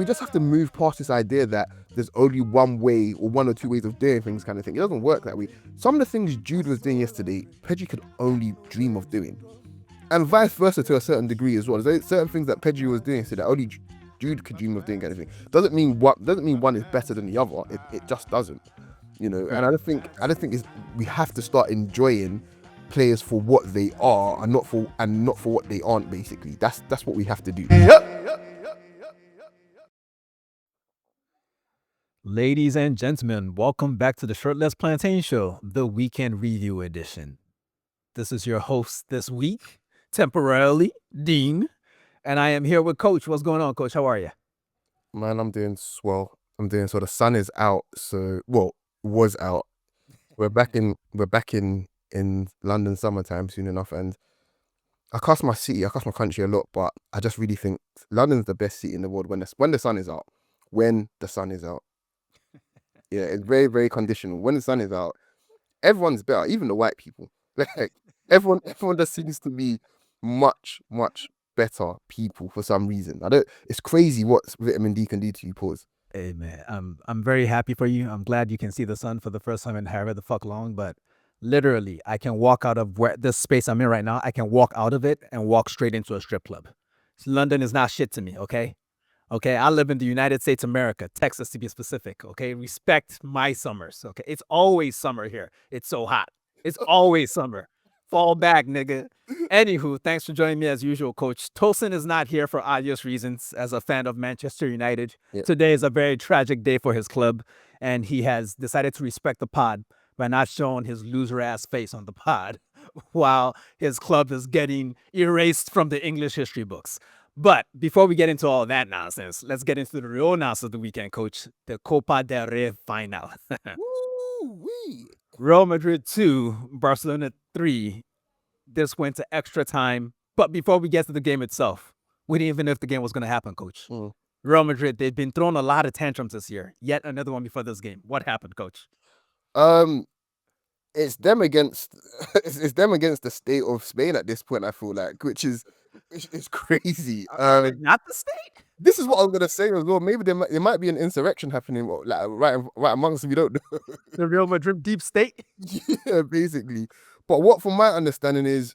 we just have to move past this idea that there's only one way or one or two ways of doing things kind of thing. It doesn't work that way. Some of the things Jude was doing yesterday, Pedri could only dream of doing. And vice versa to a certain degree as well. There's certain things that Pedri was doing so that only Jude could dream of doing kind of thing. Doesn't mean one is better than the other. It just doesn't. And I don't think we have to start enjoying players for what they are and not for what they aren't. Basically, that's what we have to do. Ladies and gentlemen, welcome back to the Shirtless Plantain Show, the weekend review edition. This is your host this week, temporarily, Dean, and I am here with Coach. What's going on, Coach? How are you? Man, I'm doing swell. So the sun is out. Was out. We're back in London summertime soon enough, and I cuss my country a lot, but I just really think London's the best city in the world when the sun is out. When the sun is out. Yeah, it's very, very conditional. When the sun is out, everyone's better, even the white people. Like everyone just seems to be much, much better people for some reason. It's crazy what vitamin D can do to you. Pause. Hey man, I'm very happy for you. I'm glad you can see the sun for the first time in however the fuck long, but literally I can walk out of this space I'm in right now. I can walk out of it and walk straight into a strip club. London is not shit to me, okay? Okay, I live in the United States of America, Texas to be specific, okay? Respect my summers, okay? It's always summer here. It's so hot. It's always summer. Fall back, nigga. Anywho, thanks for joining me as usual, Coach. Tosin is not here for obvious reasons as a fan of Manchester United. Yep. Today is a very tragic day for his club, and he has decided to respect the pod by not showing his loser-ass face on the pod while his club is getting erased from the English history books. But before we get into all that nonsense, let's get into the real nonsense of the weekend, Coach. The Copa del Rey final. Woo-wee. Real Madrid 2, Barcelona 3. This went to extra time. But before we get to the game itself, we didn't even know if the game was going to happen, Coach. Real Madrid, they've been throwing a lot of tantrums this year. Yet another one before this game. What happened, Coach? It's them against the state of Spain at this point, I feel like, which is crazy. Not the state? This is what I was gonna say as well. Maybe there might be an insurrection happening, like right amongst them. You don't know. The Real Madrid deep state? Yeah, basically. But what, from my understanding, is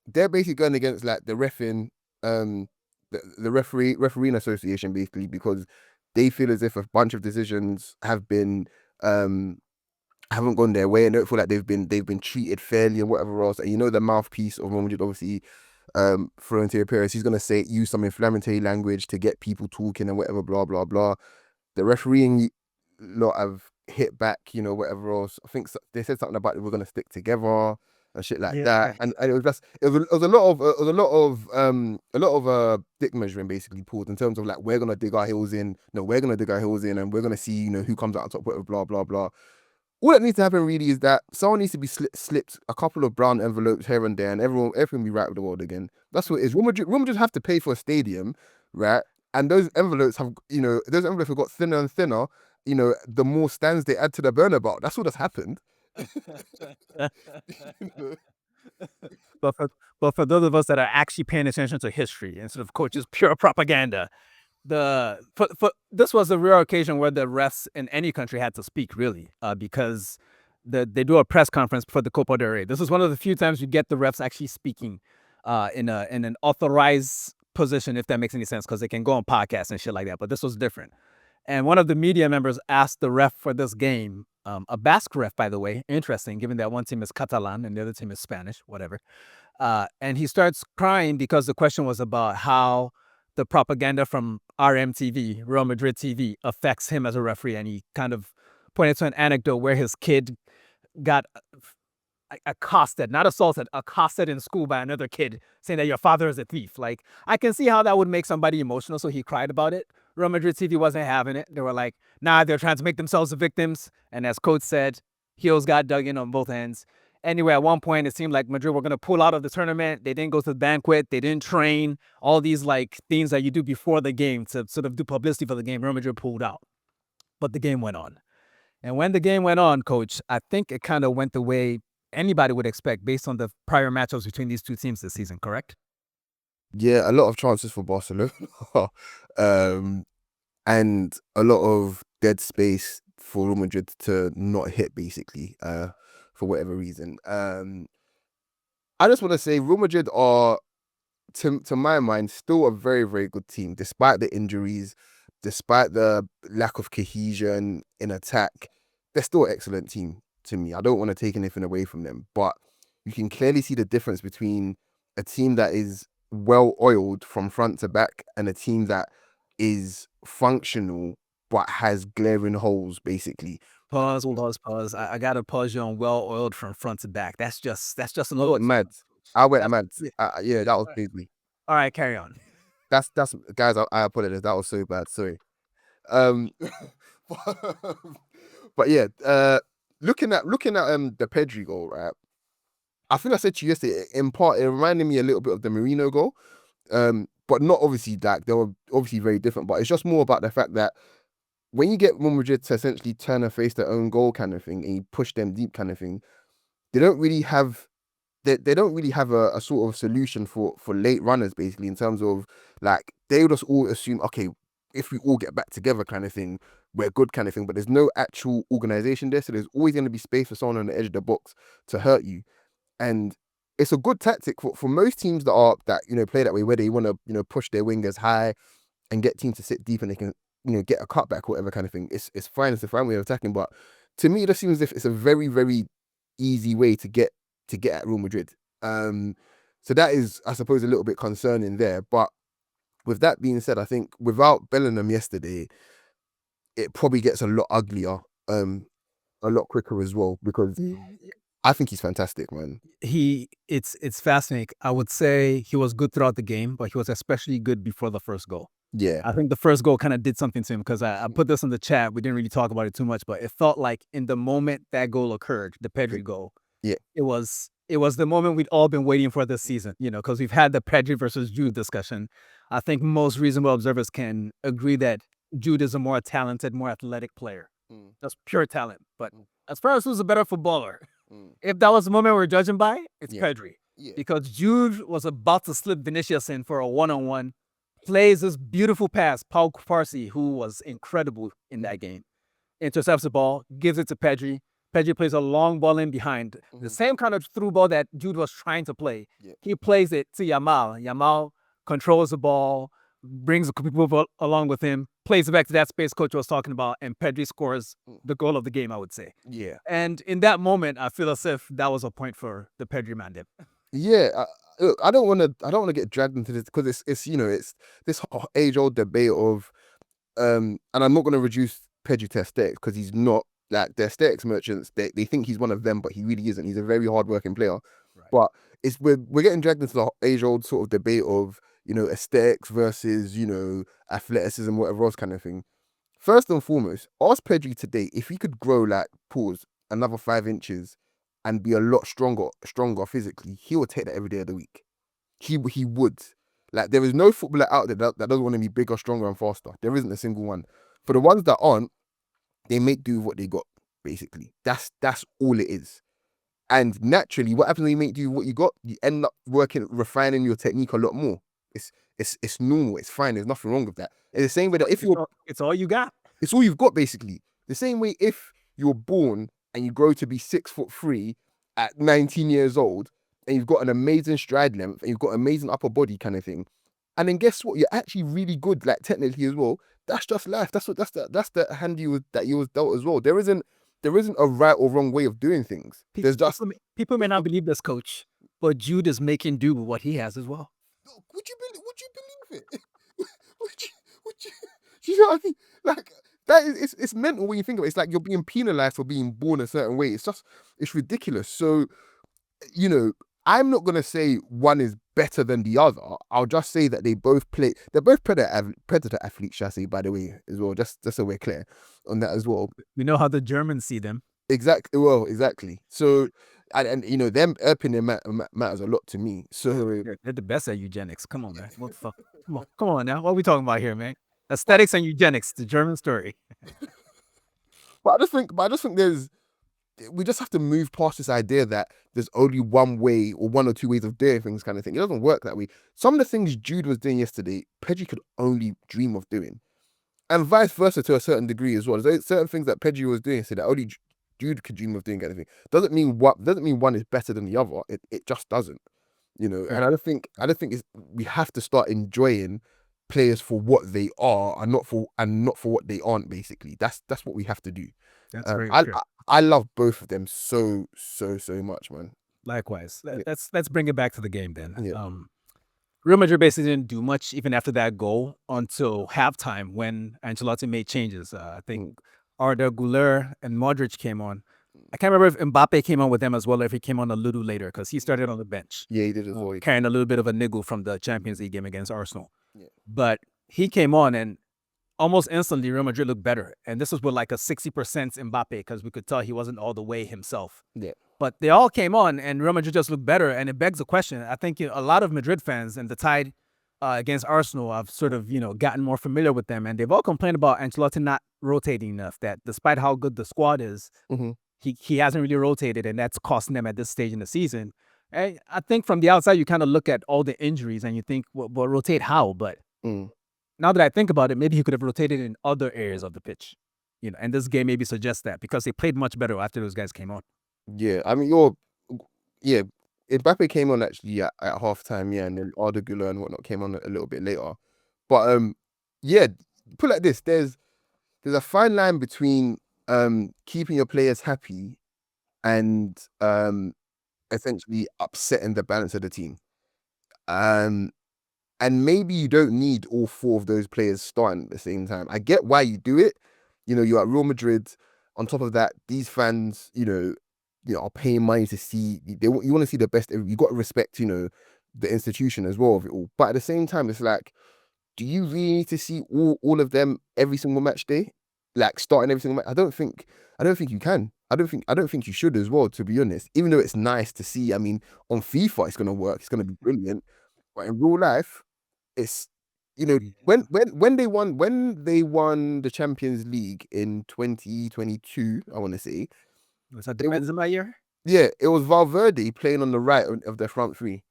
they're basically going against like the refereeing association, basically, because they feel as if a bunch of decisions haven't gone their way, and don't feel like they've been treated fairly and whatever else. And the mouthpiece of Real Madrid, obviously, Florentino Perez, he's gonna use some inflammatory language to get people talking and whatever, blah blah blah. The refereeing lot have hit back, whatever else. I think they said something about we're gonna stick together and shit like that. And it was a lot of dick measuring, basically, pulled in terms of like, we're gonna dig our heels in, and we're gonna see who comes out on top, whatever, blah blah blah. All that needs to happen really is that someone needs to be slipped a couple of brown envelopes here and there, and everyone will be right with the world again. That's what it is. Real Madrid have to pay for a stadium, right? And those envelopes have got thinner and thinner. The more stands they add to the Bernabeu. That's what has happened. But for those of us that are actually paying attention to history instead of Coach's pure propaganda, this was a rare occasion where the refs in any country had to speak, really, because they do a press conference for the Copa del Rey. This is one of the few times you get the refs actually speaking in an authorized position, if that makes any sense, because they can go on podcasts and shit like that. But this was different. And one of the media members asked the ref for this game, a Basque ref, by the way, interesting, given that one team is Catalan and the other team is Spanish, whatever. And he starts crying because the question was about how the propaganda from RMTV, Real Madrid TV, affects him as a referee. And he kind of pointed to an anecdote where his kid got accosted, not assaulted, accosted in school by another kid saying that your father is a thief. Like, I can see how that would make somebody emotional, so he cried about it. Real Madrid TV wasn't having it. They were like, nah, they're trying to make themselves the victims. And as Coach said, heels got dug in on both ends. Anyway, at one point, it seemed like Madrid were going to pull out of the tournament. They didn't go to the banquet. They didn't train. All these things that you do before the game to sort of do publicity for the game. Real Madrid pulled out. But the game went on. And when the game went on, Coach, I think it kind of went the way anybody would expect based on the prior matchups between these two teams this season, correct? Yeah, a lot of chances for Barcelona. and a lot of dead space for Real Madrid to not hit, basically, for whatever reason. I just want to say Real Madrid are, to my mind, still a very, very good team, despite the injuries, despite the lack of cohesion in attack. They're still an excellent team to me. I don't want to take anything away from them, but you can clearly see the difference between a team that is well oiled from front to back and a team that is functional but has glaring holes, basically. Pause. I gotta pause you on well oiled from front to back. That's just another Mad. I went That's- mad. yeah. Yeah, that was crazy. All right, carry on. That's guys. I apologize. That was so bad. Sorry. Um, but yeah. Looking at the Pedri goal, right? I think I said to you yesterday. In part, it reminded me a little bit of the Marino goal. But not obviously that they were obviously very different. But it's just more about the fact that when you get Real Madrid to essentially turn and face their own goal kind of thing, and you push them deep kind of thing, they don't really have they don't really have a sort of solution for late runners, basically, in terms of, like, they would just all assume, okay, if we all get back together kind of thing, we're good kind of thing, but there's no actual organization there, so there's always going to be space for someone on the edge of the box to hurt you. And it's a good tactic for most teams that play that way, where they want to push their wingers high and get teams to sit deep and they can get a cutback or whatever kind of thing. It's fine. It's a fine way of attacking, but to me, it just seems as if it's a very, very easy way to get at Real Madrid. So that is, I suppose, a little bit concerning there. But with that being said, I think without Bellingham yesterday, it probably gets a lot uglier, a lot quicker as well, because I think he's fantastic, man. It's fascinating. I would say he was good throughout the game, but he was especially good before the first goal. Yeah. I think the first goal kind of did something to him, because I put this in the chat. We didn't really talk about it too much, but it felt like in the moment that goal occurred, the Pedri goal, Yeah. it was the moment we'd all been waiting for this season, because we've had the Pedri versus Jude discussion. I think most reasonable observers can agree that Jude is a more talented, more athletic player. That's pure talent. But as far as who's a better footballer, if that was the moment we're judging by, it's Pedri. Yeah. Because Jude was about to slip Vinicius in for a one-on-one, plays this beautiful pass, Paul Farsi, who was incredible in that game, intercepts the ball, gives it to Pedri. Pedri plays a long ball in behind, the same kind of through ball that Jude was trying to play. Yeah. He plays it to Yamal. Yamal controls the ball, brings people along with him, plays it back to that space coach was talking about, and Pedri scores the goal of the game, I would say. Yeah. And in that moment, I feel as if that was a point for the Pedri man. Yeah. Look, I don't want to get dragged into this, because it's it's this age-old debate of and I'm not going to reduce Pedri to aesthetics, because he's not. Like, the aesthetics merchants, they think he's one of them, but he really isn't. He's a very hardworking player. Right. But we're getting dragged into the age-old sort of debate of aesthetics versus athleticism, whatever else kind of thing. First and foremost, ask Pedri today if he could grow, like, another 5 inches and be a lot stronger physically. He would take that every day of the week. He would. Like, there is no footballer out there that doesn't want to be bigger, stronger, and faster. There isn't a single one. For the ones that aren't, they make do with what they got, basically. That's all it is. And naturally, what happens when you make do with what you got? You end up refining your technique a lot more. It's normal. It's fine. There's nothing wrong with that. It's the same way that it's all you got. It's all you've got, basically. The same way if you're born and you grow to be 6'3" at 19 years old, and you've got an amazing stride length and you've got amazing upper body kind of thing, and then guess what? You're actually really good, like, technically as well. That's just life. That's the hand that you was dealt as well. There isn't a right or wrong way of doing things. There's just people may not believe this, coach, but Jude is making do with what he has as well. Would you believe it? would you know what I mean? Like, that is it's mental when you think of it. It's like you're being penalized for being born a certain way. It's ridiculous. So, I'm not gonna say one is better than the other. I'll just say that they're both predator athletes, shall I say, by the way, as well. Just so we're clear on that as well. We know how the Germans see them. Exactly. So, and them opinion matters a lot to me. So they're the best at eugenics. Come on, man. What the fuck? Come on now. What are we talking about here, man? Aesthetics and eugenics, the German story. But I just think we just have to move past this idea that there's only one way or one or two ways of doing things, kind of thing. It doesn't work that way. Some of the things Jude was doing yesterday, Pedri could only dream of doing. and vice versa to a certain degree as well. There's certain things that Pedri was doing, so that only Jude could dream of doing anything. Doesn't mean one is better than the other. It just doesn't, And Right. I don't think we have to start enjoying players for what they are and not for what they aren't. Basically, that's what we have to do. That's very I, true. I love both of them so much, man. Likewise. Yeah. Let's bring it back to the game then. Yeah. Real Madrid basically didn't do much even after that goal until halftime when Ancelotti made changes. I think Arda Güler and Modric came on. I can't remember if Mbappe came on with them as well or if he came on a little later because he started on the bench. Yeah, he did as well. Carrying a little bit of a niggle from the Champions League game against Arsenal. Yeah. But he came on and almost instantly Real Madrid looked better. And this was with like a 60% Mbappe because we could tell he wasn't all the way himself. Yeah. But they all came on and Real Madrid just looked better. And it begs the question. I think a lot of Madrid fans and the tide against Arsenal, I've sort of, gotten more familiar with them. And they've all complained about Ancelotti not rotating enough, that despite how good the squad is, he hasn't really rotated, and that's costing them at this stage in the season. And I think from the outside, you kind of look at all the injuries and you think, well rotate how? But now that I think about it, maybe he could have rotated in other areas of the pitch. And this game maybe suggests that because they played much better after those guys came on. Yeah, I mean, Mbappe came on actually at halftime, and then Arda Güler and whatnot came on a little bit later. But put it like this: there's a fine line between keeping your players happy and essentially upsetting the balance of the team. And maybe you don't need all four of those players starting at the same time. I get why you do it. You're at Real Madrid. On top of that, these fans, are paying money to see. You want to see the best. You got to respect, the institution as well of it all. But at the same time, it's like, do you really need to see all of them every single match day, like starting every single match? I don't think you can. I don't think you should as well. To be honest, even though it's nice to see. I mean, on FIFA, it's gonna work. It's gonna be brilliant. But in real life, it's when they won the Champions League in 2022, I want to say. Was that the Benzema year? Yeah, it was Valverde playing on the right of their front three.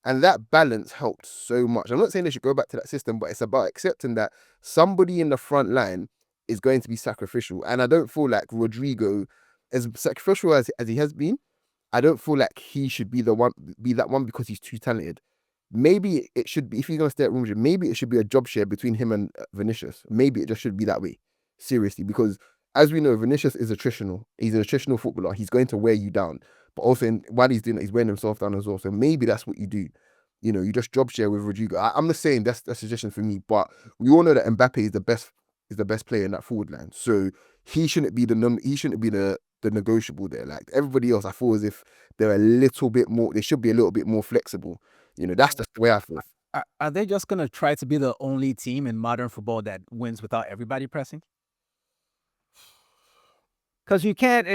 And that balance helped so much. I'm not saying they should go back to that system, but it's about accepting that somebody in the front line is going to be sacrificial. And I don't feel like Rodrigo, as sacrificial as he has been, I don't feel like he should be that one because he's too talented. Maybe it should be, if he's going to stay at Real Madrid, maybe it should be a job share between him and Vinicius. Maybe it just should be that way. Seriously, because as we know, Vinicius is attritional. He's an attritional footballer. He's going to wear you down. But also, while he's doing it, he's wearing himself down as well. So maybe that's what you do. You just job share with Rodrigo. I'm not saying that's a suggestion for me, but we all know that Mbappe is the best player in that forward line. So he shouldn't be the negotiable there. Like everybody else, I feel as if they're a little bit more. They should be a little bit more flexible. That's just the way I feel. Are they just gonna try to be the only team in modern football that wins without everybody pressing? Because you can't.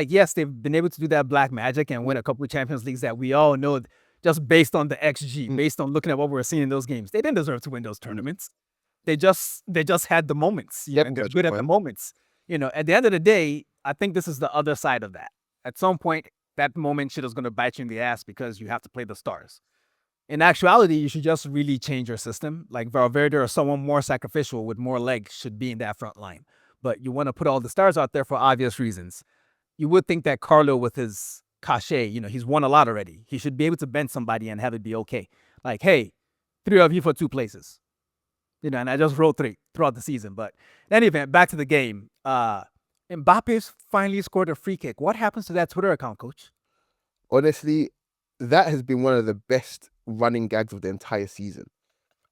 Yes, they've been able to do that black magic and win a couple of Champions Leagues that we all know just based on the XG, based on looking at what we're seeing in those games. They didn't deserve to win those tournaments. They just had the moments. And they're good at the moments. At the end of the day, I think this is the other side of that. At some point, that moment shit is going to bite you in the ass because you have to play the stars. In actuality, you should just really change your system. Like Valverde or someone more sacrificial with more legs should be in that front line. But you want to put all the stars out there for obvious reasons. You would think that Carlo, with his cachet, he's won a lot already. He should be able to bend somebody and have it be okay. Like, hey, 3 of you for 2 places. And I just rolled 3 throughout the season. But in any event, back to the game. Mbappe's finally scored a free kick. What happens to that Twitter account, Coach? Honestly, that has been one of the best running gags of the entire season.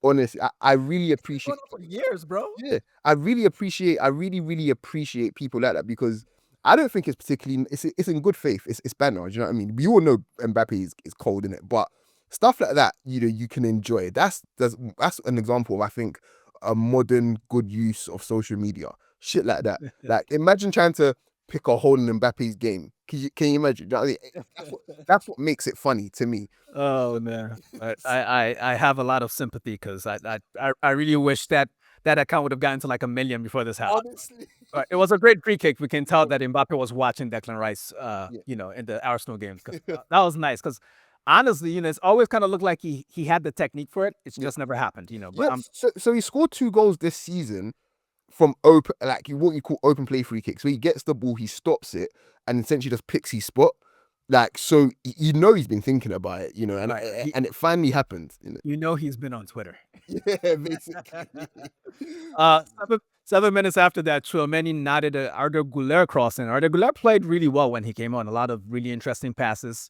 Honestly, I really appreciate it. For years, bro. Yeah, I really appreciate people like that, because I don't think it's particularly. It's in good faith. It's banner. Do you know what I mean? We all know Mbappe is cold in it, but stuff like that, you can enjoy. That's an example of, I think, a modern good use of social media. Shit like that. Like, imagine trying to pick a hole in Mbappe's game. Can you imagine? You know what I mean? That's what makes it funny to me. Oh man, I have a lot of sympathy because I really wish that account would have gotten to like 1 million before this happened. Honestly, it was a great free kick. We can tell that Mbappe was watching Declan Rice, in the Arsenal games. That was nice because honestly, it's always kind of looked like he had the technique for it. It's just never happened, But so he scored 2 goals this season, from open, like what you call open play free kicks. So he gets the ball, he stops it, and essentially just picks his spot. Like, so you know he's been thinking about it, and and it finally happened. You know he's been on Twitter. Yeah, basically. 7 minutes after that, Tchouaméni nodded a Arda Güler crossing. Arda Güler played really well when he came on. A lot of really interesting passes.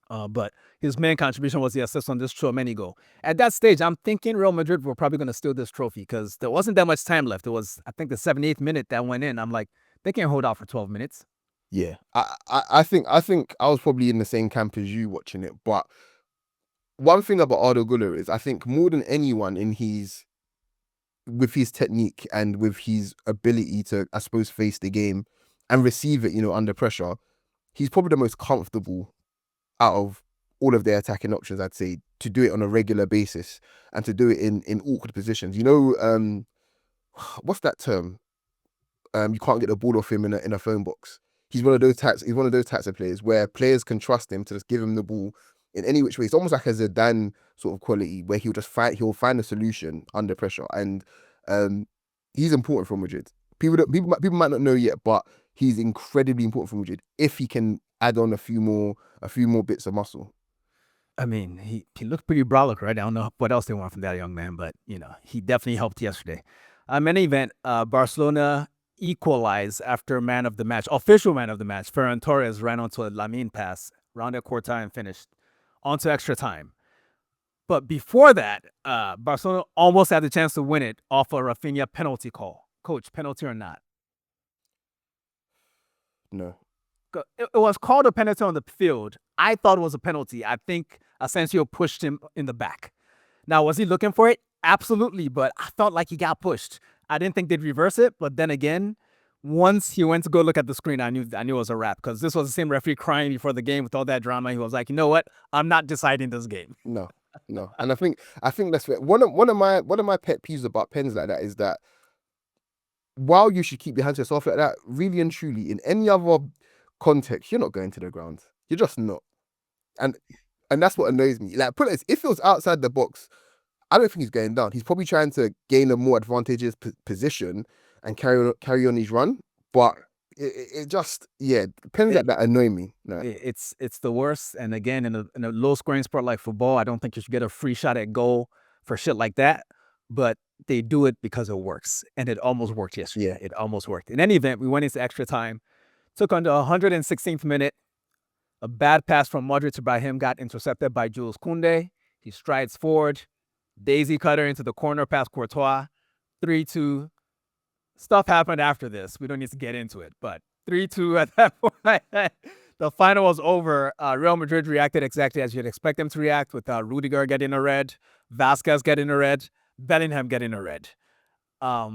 But his main contribution was the assist on this Tchouaméni goal. At that stage, I'm thinking Real Madrid were probably going to steal this trophy because there wasn't that much time left. It was, I think, the 78th minute that went in. I'm like, they can't hold out for 12 minutes. Yeah, I think I was probably in the same camp as you watching it. But one thing about Arda Güler is I think more than anyone with his technique and with his ability to, I suppose, face the game and receive it, under pressure, he's probably the most comfortable out of all of their attacking options, I'd say, to do it on a regular basis and to do it in awkward positions. What's that term? You can't get the ball off him in a phone box. He's one of those types of players where players can trust him to just give him the ball in any which way. It's almost like a Zidane sort of quality where he'll find a solution under pressure. And he's important for Madrid. People might not know yet, but he's incredibly important for Madrid if he can add on a few more bits of muscle. I mean, he looked pretty brolic, right? I don't know what else they want from that young man, but he definitely helped yesterday. In any event, Barcelona equalized after man of the match, official man of the match. Ferran Torres ran onto a Lamine pass, rounded Courtois and finished onto extra time. But before that, Barcelona almost had the chance to win it off a Rafinha penalty call. Coach, penalty or not? No. It was called a penalty on the field. I thought it was a penalty. I think Asensio pushed him in the back. Now, was he looking for it? Absolutely, but I felt like he got pushed. I didn't think they'd reverse it, but then again, once he went to go look at the screen, I knew it was a wrap because this was the same referee crying before the game with all that drama. He was like, you know what? I'm not deciding this game. No. And I think that's one of my pet peeves about pens like that is that while you should keep your hands to yourself like that, really and truly, in any other context, you're not going to the ground. You're just not. And that's what annoys me. Like, put it, if it was outside the box, I don't think he's going down. He's probably trying to gain a more advantageous position and carry on his run. But it just, pens like that annoy me. No. It's the worst. And again, in a low scoring sport like football, I don't think you should get a free shot at goal for shit like that. But they do it because it works. And it almost worked yesterday. Yeah. It almost worked. In any event, we went into extra time. Took on the 116th minute. A bad pass from Modric to Brahim got intercepted by Jules Koundé. He strides forward. Daisy cutter into the corner past Courtois. 3-2. Stuff happened after this. We don't need to get into it. But 3-2 at that point. The final was over. Real Madrid reacted exactly as you'd expect them to react, with Rudiger getting a red, Vasquez getting a red, Bellingham getting a red. I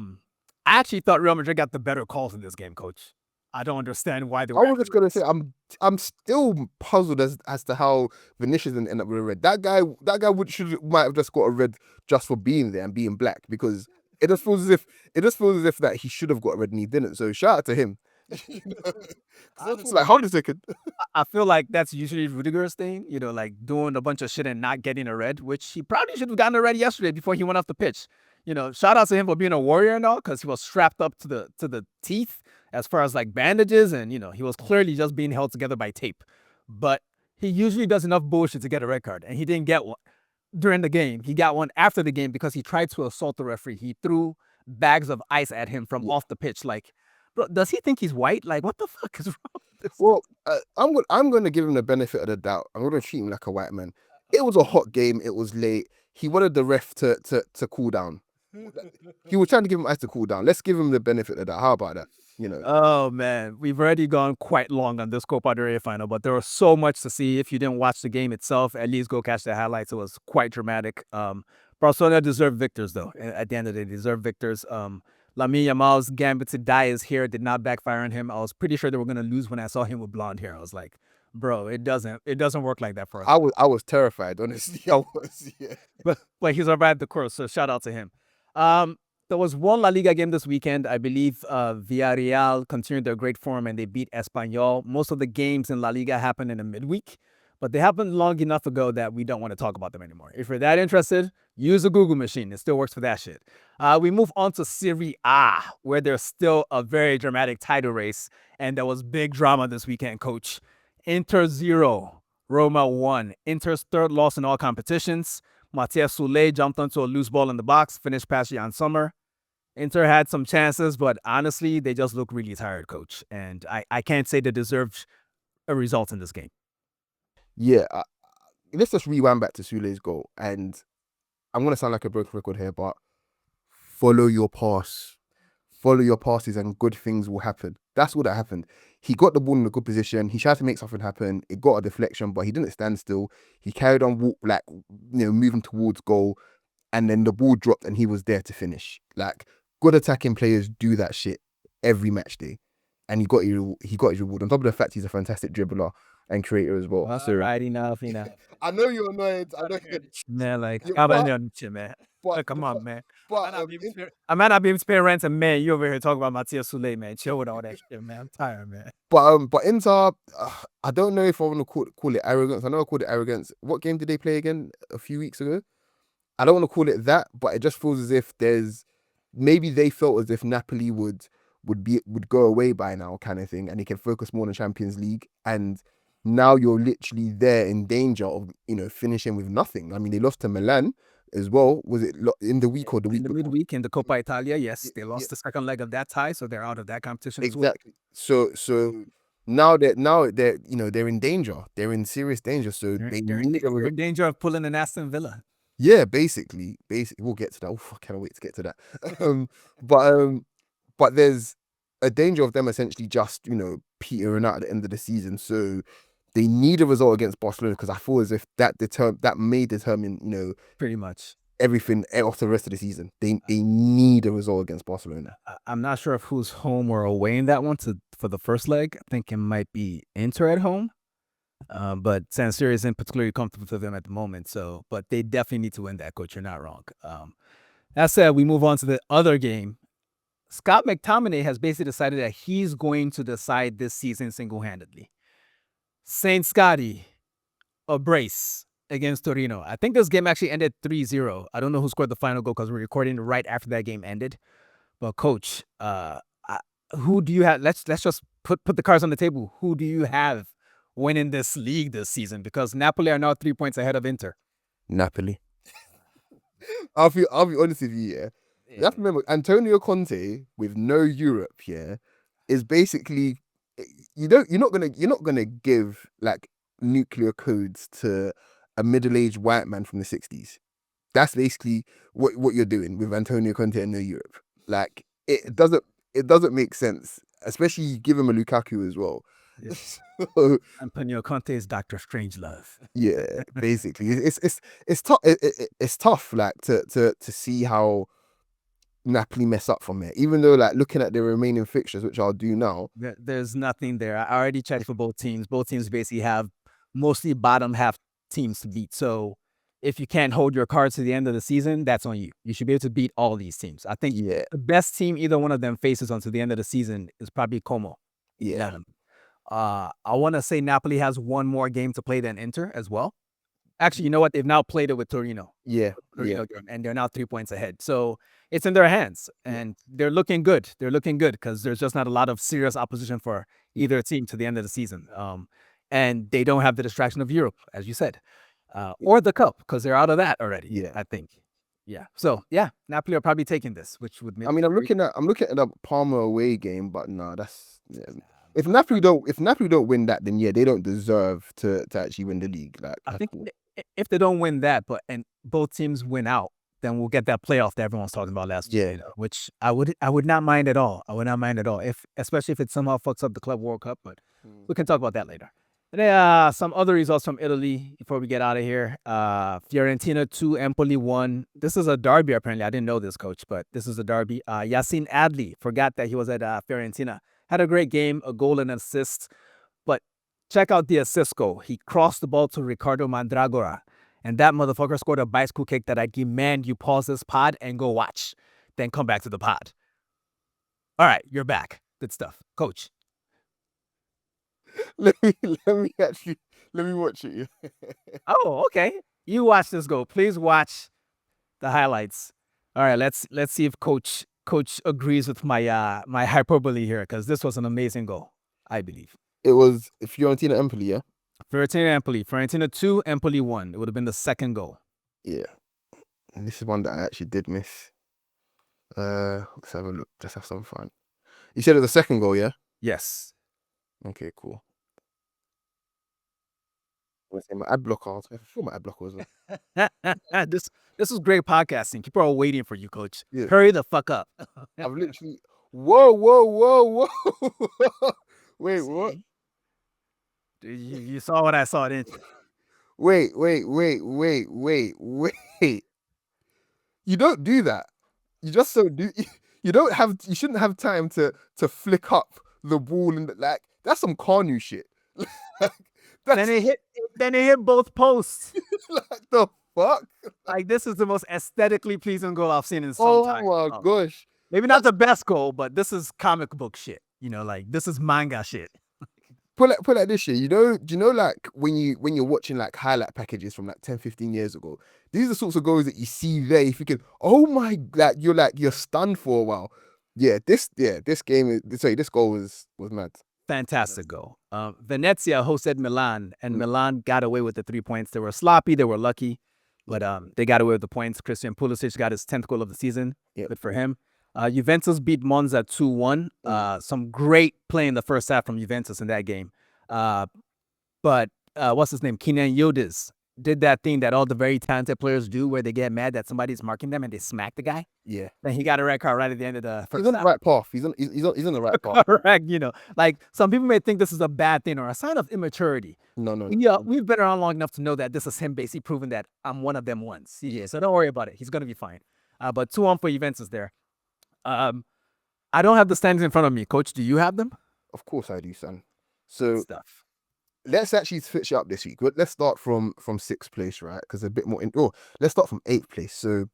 actually thought Real Madrid got the better calls in this game, Coach. I don't understand why they were. I was just gonna say I'm still puzzled as to how Vinicius didn't end up with a red. That guy might have just got a red just for being there and being black, because it just feels as if that he should have got a red and he didn't. So shout out to him. Like, hold a second. I feel like that's usually Rudiger's thing, like doing a bunch of shit and not getting a red, which he probably should have gotten a red yesterday before he went off the pitch. Shout out to him for being a warrior and all, because he was strapped up to the teeth as far as like bandages, and he was clearly just being held together by tape. But he usually does enough bullshit to get a red card, and he didn't get one during the game. He got one after the game because he tried to assault the referee. He threw bags of ice at him from off the pitch. Like, bro, does he think he's white? Like, what the fuck is wrong with this? Well, I'm going to give him the benefit of the doubt. I'm going to treat him like a white man. It was a hot game. It was late. He wanted the ref to cool down. He was trying to give him ice to cool down. Let's give him the benefit of that. How about that? Oh man, we've already gone quite long on this Copa del Rey final, but there was so much to see. If you didn't watch the game itself, at least go catch the highlights. It was quite dramatic. Barcelona deserved victors, though. At the end of the day, they deserved victors. Lamine Yamal's gambit to dye his hair did not backfire on him. I was pretty sure they were gonna lose when I saw him with blonde hair. I was like, bro, it doesn't work like that for us. I was terrified, honestly. I was, yeah. But he survived the course, so shout out to him. There was one La Liga game this weekend. I believe Villarreal continued their great form and they beat Espanyol. Most of the games in La Liga happened in the midweek, but they happened long enough ago that we don't want to talk about them anymore. If you're that interested, use a Google machine. It still works for that shit. We move on to Serie A, where there's still a very dramatic title race, and there was big drama this weekend, Coach. Inter 0, Roma 1. Inter's third loss in all competitions. Matias Soulé jumped onto a loose ball in the box, finished past Jan Sommer. Inter had some chances, but honestly, they just look really tired, Coach. And I can't say they deserved a result in this game. Yeah, let's just rewind back to Soulé's goal. And I'm going to sound like a broken record here, but follow your pass. Follow your passes and good things will happen. That's what happened. He got the ball in a good position. He tried to make something happen. It got a deflection, but he didn't stand still. He carried on, moving towards goal. And then the ball dropped and he was there to finish. Like, good attacking players do that shit every match day. And he got his reward. On top of the fact he's a fantastic dribbler and creator as well. That's right enough, you know. I know you're annoyed. I know Man, like, Yeah, how about but- you, shit, man? but- Come on, man. But I might not be able to pay rent, and man, you over here talking about Matias Soulé, man. Chill with all that shit, man. I'm tired, man. But Inter, I don't know if I want to call it arrogance. I know I called it arrogance. What game did they play again a few weeks ago? I don't want to call it that, but it just feels as if maybe they felt as if Napoli would go away by now, kind of thing, and they can focus more on the Champions League. And now you're literally there in danger of finishing with nothing. I mean, they lost to Milan as well. Was it in the week or the week? In the midweek in the Coppa Italia, yes, they lost the second leg of that tie, so they're out of that competition as well. Exactly. So now they're they're in danger. They're in serious danger. So They're need in danger of pulling an Aston Villa. Yeah, basically, we'll get to that. Oh, I cannot wait to get to that. But there's a danger of them essentially just petering out at the end of the season. So they need a result against Barcelona, because I feel as if that may determine Pretty much everything off the rest of the season. They need a result against Barcelona. I'm not sure if who's home or away in that one for the first leg. I think it might be Inter at home. But San Siro isn't particularly comfortable for them at the moment. So, but they definitely need to win that, Coach. You're not wrong. That said, we move on to the other game. Scott McTominay has basically decided that he's going to decide this season single-handedly. Saint Scotty, a brace against Torino. I think this game actually ended 3-0. I don't know who scored the final goal because we're recording right after that game ended. But Coach, who do you have? Let's just put the cards on the table. Who do you have winning this league this season? Because Napoli are now 3 points ahead of Inter. Napoli. I'll be honest with you, yeah. You have to remember, Antonio Conte with no Europe, yeah, is basically you're not gonna give like nuclear codes to a middle-aged white man from the 60s. That's basically what you're doing with Antonio Conte and no Europe. Like it doesn't make sense, especially give him a Lukaku as well. Yeah. So, Antonio Conte is Dr. Strangelove. yeah, basically, it's tough. It's tough, like to see how Napoli mess up from it. Even though, like, looking at the remaining fixtures, which I'll do now, There's nothing there. I already checked for both teams. Both teams basically have mostly bottom half teams to beat. So if you can't hold your cards to the end of the season, that's on you. You should be able to beat all these teams. I think yeah, the best team either one of them faces until the end of the season is probably Como. yeah, I want to say Napoli has one more game to play than Inter as well. Actually, you know what? They've now played it with Torino. yeah. And they're now 3 points ahead. So it's in their hands, and they're looking good. They're looking good because there's just not a lot of serious opposition for either team to the end of the season. And they don't have the distraction of Europe, as you said, or the Cup, because they're out of that already. Yeah. I think. Yeah. So yeah, Napoli are probably taking this, which would make. I mean, I'm looking at the Parma away game, but no, that's. Yeah. If Napoli don't win that, then yeah, they don't deserve to actually win the league. Like, I think if they don't win that, and both teams win out, then we'll get that playoff that everyone's talking about last year, which I would not mind at all. I would not mind at all, especially if it somehow fucks up the Club World Cup. But we can talk about that later. And then, some other results from Italy before we get out of here. Fiorentina 2, Empoli 1. This is a derby, apparently. I didn't know this, Coach, but this is a derby. Yacine Adli, forgot that he was at Fiorentina. Had a great game, a goal and an assist. But check out the assist goal. He crossed the ball to Ricardo Mandragora. And that motherfucker scored a bicycle kick that I demand you pause this pod and go watch. Then come back to the pod. All right, you're back. Good stuff. Coach. let me watch it. Oh, okay. You watch this goal. Please watch the highlights. All right, let's see if Coach agrees with my my hyperbole here, because this was an amazing goal, I believe. It was Fiorentina Empoli, yeah? Fiorentina Empoli. Fiorentina 2, Empoli 1. It would have been the second goal. Yeah. And this is one that I actually did miss. Let's have a look. Let's have some fun. You said it was the second goal, yeah? Yes. Okay, cool. Let's say my ad blocker. I feel my ad blocker was on. This was great podcasting. People are waiting for you, Coach. Yeah. Hurry the fuck up. I've literally. Whoa. Wait, what? You saw what I saw, didn't you? Wait. You don't do that. You just don't do. You don't have. You shouldn't have time to flick up the ball and like that's some Kanu shit. Then it hit both posts. Like the fuck. Like this is the most aesthetically pleasing goal I've seen in some time. Oh my gosh. Maybe not the best goal, but this is comic book shit. You know, like this is manga shit. Put like this shit. Do you know like when you're watching like highlight packages from like 10, 15 years ago, these are the sorts of goals that you see there. If you can, oh my, you're stunned for a while. This goal was mad. Fantastic goal. Venezia hosted Milan, and Milan got away with the 3 points. They were sloppy, they were lucky, but they got away with the points. Christian Pulisic got his 10th goal of the season. Yep. Good for him. Juventus beat Monza 2-1. Some great play in the first half from Juventus in that game. But what's his name? Kenan Yildiz did that thing that all the very talented players do where they get mad that somebody's marking them and they smack the guy. Yeah. Then he got a red card right at the end of the first He's on the right path. He's on the right path. Correct. You know, like some people may think this is a bad thing or a sign of immaturity. No. Yeah, we've been around long enough to know that this is him basically proving that I'm one of them once. Yeah, so don't worry about it. He's going to be fine. But 2-1 for Juventus there. I don't have the standings in front of me. Coach, do you have them? Of course I do, son. So Stuff. let's actually switch it up this week. Let's start from 6th place, right? Because a bit more. Let's start from 8th place. So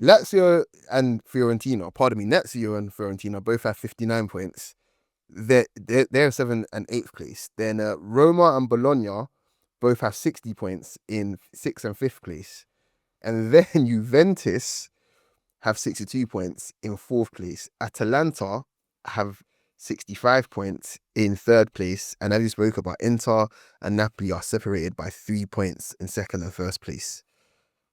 Lazio and Fiorentina, Lazio and Fiorentina both have 59 points. They're 7th and 8th place. Then Roma and Bologna both have 60 points in 6th and 5th place. And then Juventus have 62 points in 4th place. Atalanta have 65 points in 3rd place. And as you spoke about, Inter and Napoli are separated by 3 points in 2nd and 1st place.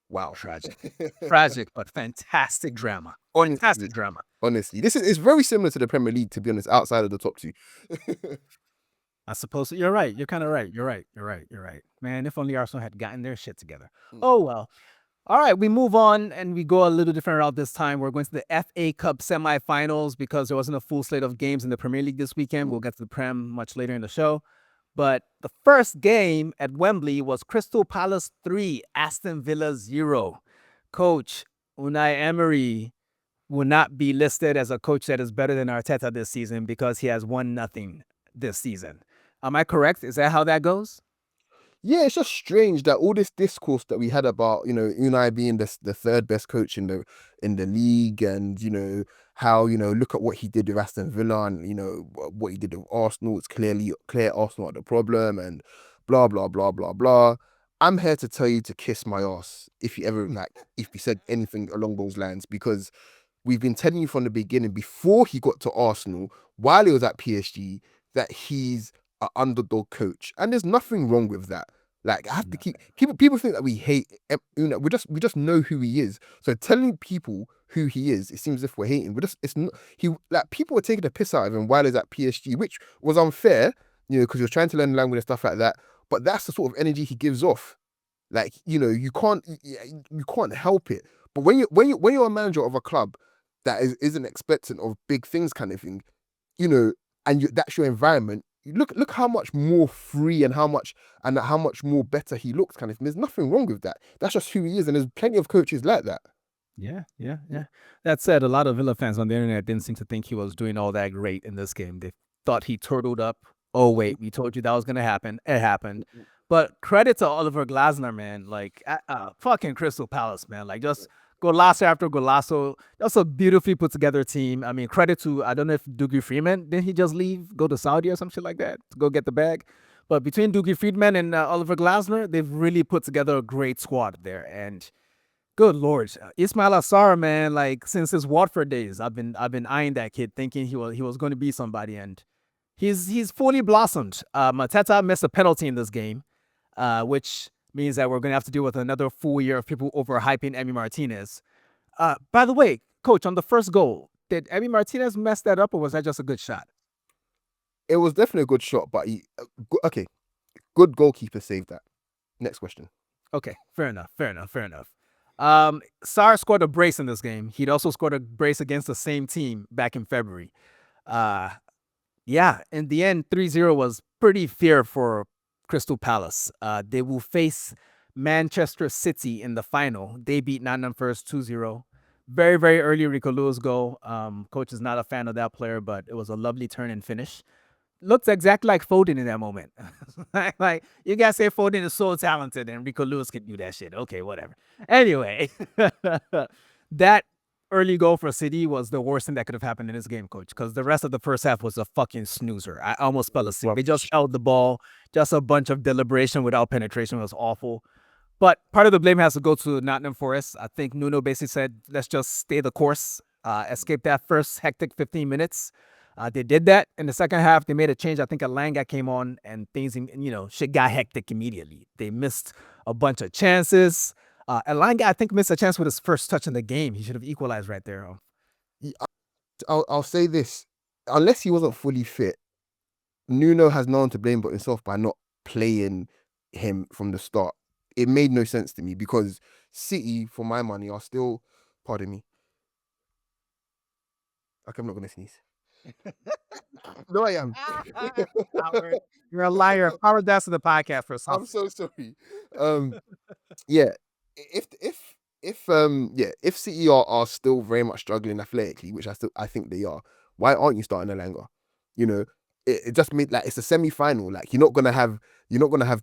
Wow. Tragic. Tragic, but fantastic drama. Fantastic drama. Honestly, it's very similar to the Premier League, to be honest, outside of the top 2. I suppose you're right. You're kind of right. You're right. Man, if only Arsenal had gotten their shit together. Oh, well. All right, we move on and we go a little different route this time. We're going to the FA Cup semifinals because there wasn't a full slate of games in the Premier League this weekend. We'll get to the Prem much later in the show. But the first game at Wembley was Crystal Palace 3, Aston Villa 0. Coach Unai Emery will not be listed as a coach that is better than Arteta this season because he has won nothing this season. Am I correct? Is that how that goes? Yeah, it's just strange that all this discourse that we had about, Unai being the 3rd best coach in the league, and how look at what he did with Aston Villa, and what he did with Arsenal. It's clear Arsenal are the problem, and blah blah blah blah blah. I'm here to tell you to kiss my ass if you said anything along those lines, because we've been telling you from the beginning, before he got to Arsenal, while he was at PSG, that he's an underdog coach, and there's nothing wrong with that. Like, I have to keep people think that we hate Unai. We just know who he is. So telling people who he is, it seems as if we're hating. It's not. People were taking the piss out of him while he was at PSG, which was unfair, because he was trying to learn language and stuff like that. But that's the sort of energy he gives off. Like, you can't help it. But when you're a manager of a club that isn't expectant of big things, kind of thing, and that's your environment. Look how much more free and how much more better he looks, kind of thing. There's nothing wrong with that. That's just who he is, and there's plenty of coaches like that. Yeah. That said, a lot of Villa fans on the internet didn't seem to think he was doing all that great in this game. They thought he turtled up. Oh wait, we told you that was gonna happen. It happened. But credit to Oliver Glasner, man. Like fucking Crystal Palace, man. Like just golazo after golazo. That's a beautifully put together team. I mean, credit to, I don't know if Dougie Freeman, didn't he just leave, go to Saudi or some shit like that to go get the bag? But between Dougie Freeman and Oliver Glasner, they've really put together a great squad there. And Good Lord, Ismail Assar, man. Like since his Watford days, I've been eyeing that kid, thinking he was going to be somebody, and he's fully blossomed. Mateta missed a penalty in this game, which means that we're going to have to deal with another full year of people overhyping Emi Martinez. By the way, coach, on the first goal, did Emi Martinez mess that up, or was that just a good shot? It was definitely a good shot, but okay, good goalkeeper saved that. Next question. Okay, fair enough. Sarr scored a brace in this game. He'd also scored a brace against the same team back in February. Yeah, in the end, 3-0 was pretty fair for Crystal Palace. They will face Manchester City in the final. They beat Nottingham Forest 2-0. Very, very early Rico Lewis goal. Coach is not a fan of that player, but it was a lovely turn and finish. Looks exactly like Foden in that moment. Like, you guys say Foden is so talented and Rico Lewis can do that shit. Okay, whatever. Anyway, that early goal for City was the worst thing that could have happened in this game, coach, because the rest of the first half was a fucking snoozer. I almost fell asleep. They just held the ball, just a bunch of deliberation without penetration. It was awful. But part of the blame has to go to Nottingham Forest. I think Nuno basically said, let's just stay the course, escape that first hectic 15 minutes. They did that. In the second half, they made a change. I think Alanga came on and things, shit got hectic immediately. They missed a bunch of chances. Alanga, I think, missed a chance with his first touch in the game. He should have equalized right there. I'll say this. Unless he wasn't fully fit, Nuno has no one to blame but himself by not playing him from the start. It made no sense to me because City, for my money, are still... Pardon me. Okay, I'm not going to sneeze. No, I am. You're a liar. Power down to the podcast for something. I'm so sorry. Yeah, if City are still very much struggling athletically, which I think they are, why aren't you starting Alanga? It just made like it's a semi-final. Like you're not gonna have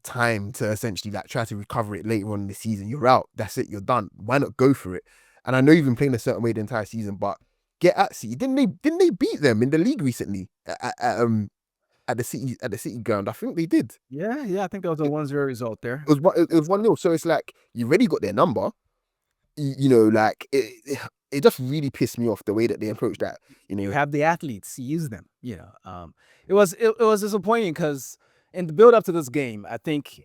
time to essentially like try to recover it later on in the season. You're out. That's it. You're done. Why not go for it? And I know you've been playing a certain way the entire season, but get at City. Didn't they beat them in the league recently at the City ground? I think they did. Yeah. I think that was a 1-0 result there. It was 1-0. So it's like you already got their number. Like it just really pissed me off the way that they approached that. You have the athletes, use them. It was disappointing because in the build up to this game, I think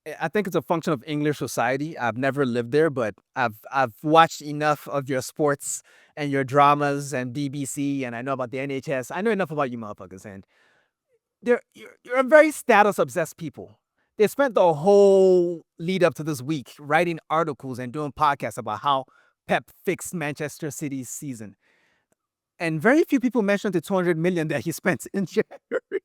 it's a function of English society. I've never lived there, but I've watched enough of your sports and your dramas and BBC, and I know about the NHS. I know enough about you motherfuckers, and you're a very status obsessed people. They spent the whole lead up to this week writing articles and doing podcasts about how Pep fixed Manchester City's season. And very few people mentioned the 200 million that he spent in January.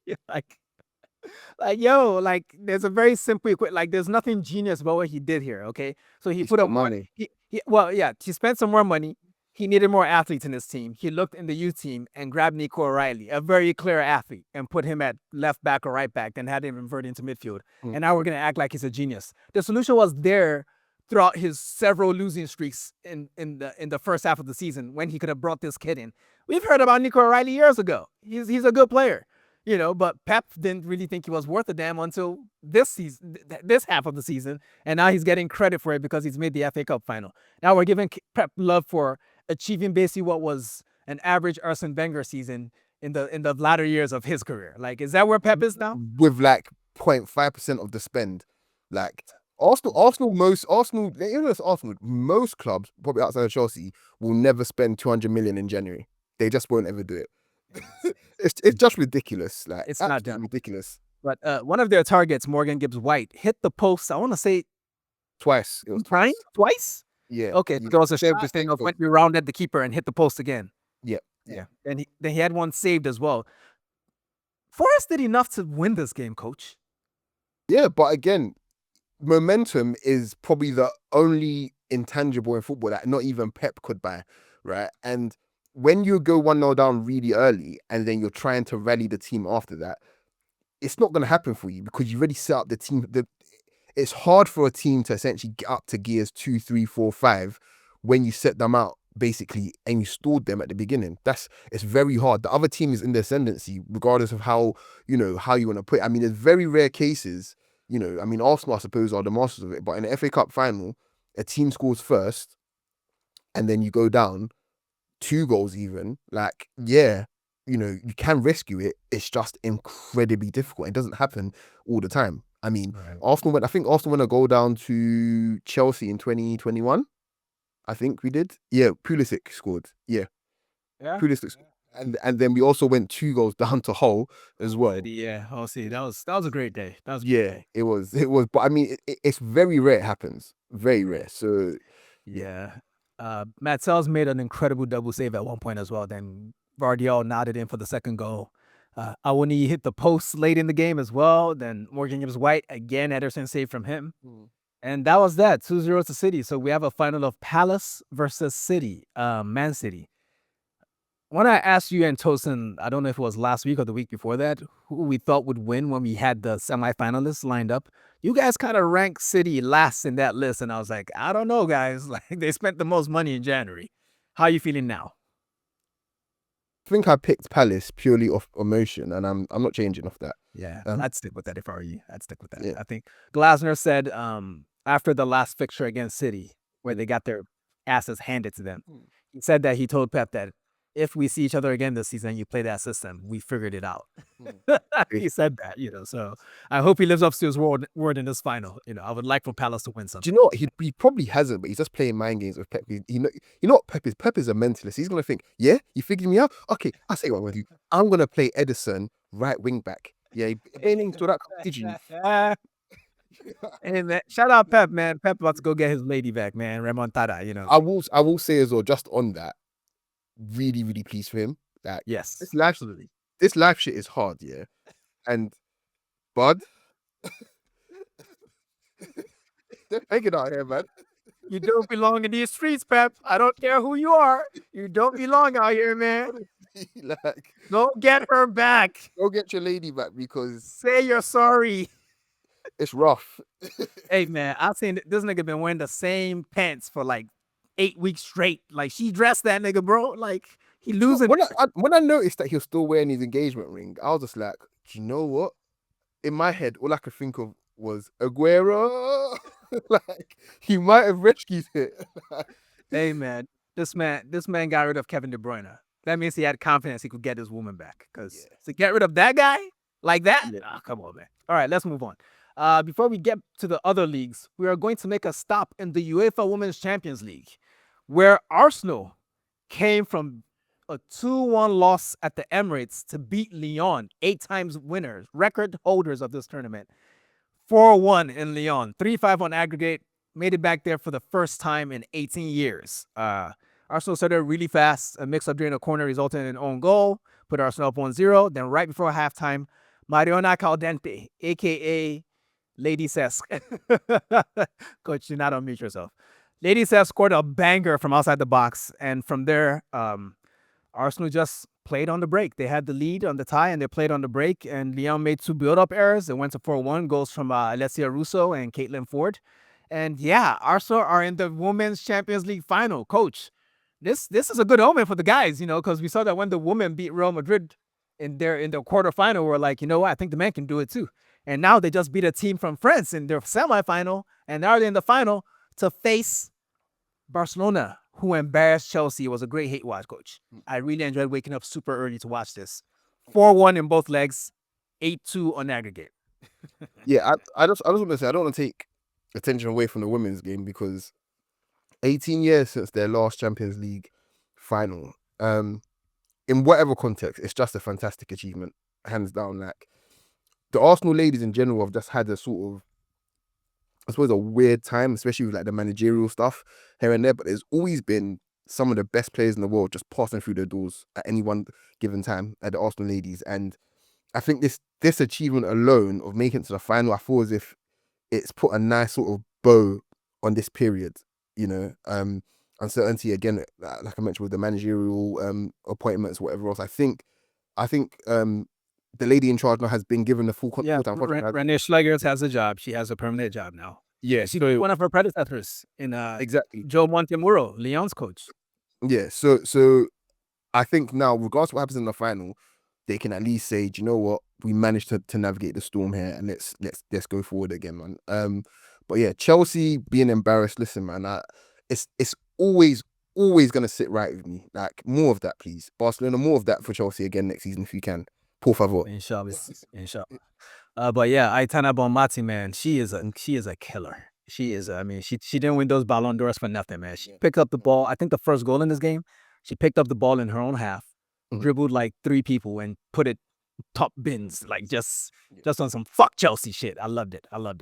There's a very simple there's nothing genius about what he did here, okay? So he put up money. He spent some more money. He needed more athletes in his team. He looked in the youth team and grabbed Nico O'Reilly, a very clear athlete, and put him at left back or right back, then had him invert into midfield. And now we're going to act like he's a genius. The solution was there throughout his several losing streaks in the first half of the season when he could have brought this kid in. We've heard about Nico O'Reilly years ago. He's a good player, but Pep didn't really think he was worth a damn until this season, this half of the season, and now he's getting credit for it because he's made the FA Cup final. Now we're giving Pep love for achieving basically what was an average Arsene Wenger season in the latter years of his career. Like, is that where Pep is now? With like 0.5% of the spend. Like Arsenal, most clubs, probably outside of Chelsea, will never spend 200 million in January. They just won't ever do it. It's just ridiculous. Like it's not done. Ridiculous. But one of their targets, Morgan Gibbs-White, hit the post. I want to say twice. It was twice. Yeah. Okay. There was a shot thing of went around at the keeper and hit the post again. Yeah. And he had one saved as well. Forest did enough to win this game, coach. Yeah, but again, momentum is probably the only intangible in football that not even Pep could buy, right? And when you go 1-0 down really early and then you're trying to rally the team after that, it's not going to happen for you because you already set up the team. It's hard for a team to essentially get up to gears 2, 3, 4, 5 when you set them out basically and you stored them at the beginning. It's very hard. The other team is in the ascendancy regardless of how you want to put it. I mean, there's very rare cases, Arsenal, I suppose, are the masters of it, but in the FA Cup final, a team scores first and then you go down 2 goals even, like, yeah, you know, you can rescue it. It's just incredibly difficult. It doesn't happen all the time. I mean, Right. I think Arsenal went a goal down to Chelsea in 2021. I think we did. Yeah, Pulisic scored. Yeah, Yeah. Pulisic. And then we also went 2 goals down to Hull as well. Yeah. Oh, see, that was a great day. That was a great Yeah, day. it was. But I mean, it's very rare it happens. Very rare. So yeah. Yeah. Matt Sells made an incredible double save at one point as well. Then Vardiol nodded in for the second goal. Awoni hit the post late in the game as well. Then Morgan Gibbs White again, Ederson saved from him. And that was that, 2-0 to City. So we have a final of Palace versus City, Man City. When I asked you and Tosin, I don't know if it was last week or the week before that, who we thought would win when we had the semifinalists lined up, you guys kind of ranked City last in that list. And I was like, I don't know, guys. Like, they spent the most money in January. How are you feeling now? I think I picked Palace purely off emotion, and I'm not changing off that. Yeah, Um, I'd stick with that if I were you. I'd stick with that. Yeah. I think Glasner said after the last fixture against City, where they got their asses handed to them, he said that he told Pep that if we see each other again this season, you play that system, we figured it out. He said that, so I hope he lives up to his word in this final. I would like for Palace to win Do something. you know what? He probably hasn't, but he's just playing mind games with Pep. You know what Pep is? Pep is a mentalist. He's gonna think, yeah, you figured me out. Okay, I'll say what I'm gonna do. I'm gonna play Edison right wing back. Yeah, aiming to that competition. Hey, man, shout out Pep, man. Pep about to go get his lady back, man. Remontada. I will say as well, just on that, really, really pleased for him. Like, Yes, this life, absolutely. this life shit is hard, yeah. And Bud, they're hanging out here, man. You don't belong in these streets, Pep. I don't care who you are. You don't belong out here, man. Like, Go get her back. go get your lady back because Say you're sorry. it's rough. Hey, man, I've seen this nigga been wearing the same pants for like 8 weeks straight. Like, she dressed that nigga, bro. Like, he losing. When I noticed that he was still wearing his engagement ring, I was just like, do you know what? In my head, all I could think of was Aguero. Like, he might have rescued it. Hey, man, this man got rid of Kevin De Bruyne. That means he had confidence he could get his woman back. Because to get rid of that guy like that, come on, man. All right, let's move on. Before we get to the other leagues, we are going to make a stop in the UEFA Women's Champions League, where Arsenal came from a 2-1 loss at the Emirates to beat Lyon, 8 times winners, record holders of this tournament. 4-1 in Lyon, 3-5 on aggregate, made it back there for the first time in 18 years. Arsenal started really fast. A mix-up during the corner resulted in an own goal, put Arsenal up 1-0. Then right before halftime, Mariona Caldente, a.k.a. Lady Cesc. Coach, do not unmute yourself. Lady Cesc scored a banger from outside the box. And from there, Arsenal just played on the break. They had the lead on the tie, and they played on the break. And Lyon made 2 build-up errors. It went to 4-1, goals from Alessia Russo and Caitlin Ford. And yeah, Arsenal are in the Women's Champions League final. Coach, this is a good omen for the guys, because we saw that when the women beat Real Madrid in their quarterfinal, we're like, you know what, I think the men can do it too. And now they just beat a team from France in their semifinal, and now they're in the final to face Barcelona, who embarrassed Chelsea. It was a great hate watch, Coach. I really enjoyed waking up super early to watch this. 4-1 in both legs, 8-2 on aggregate. Yeah, I just want to say, I don't want to take attention away from the women's game because 18 years since their last Champions League final. In whatever context, it's just a fantastic achievement, hands down. Like, the Arsenal ladies in general have just had a sort of, I suppose, a weird time, especially with like the managerial stuff here and there. But there's always been some of the best players in the world just passing through their doors at any one given time at the Arsenal ladies. And I think this achievement alone of making it to the final, I feel as if it's put a nice sort of bow on this period. Uncertainty again, like I mentioned with the managerial appointments, whatever else. I think the lady in charge now has been given the full time contract. Renée Schlegers has a job. She has a permanent job now. Yeah, She's one of her predecessors in exactly. Joe Montemuro, Lyon's coach. Yeah, so I think now, regardless of what happens in the final, they can at least say, do you know what, we managed to navigate the storm here, and let's go forward again, man. But yeah, Chelsea being embarrassed. Listen, man, it's always gonna sit right with me. Like more of that, please. Barcelona, more of that for Chelsea again next season if you can. Por favor. Inshallah. But yeah, Aitana Bonmati, man, she is a killer. She is. I mean, she didn't win those Ballon d'Ors for nothing, man. She picked up the ball. I think the first goal in this game, she picked up the ball in her own half, dribbled like 3 people, and put it top bins, like just on some fuck Chelsea shit. I loved it. All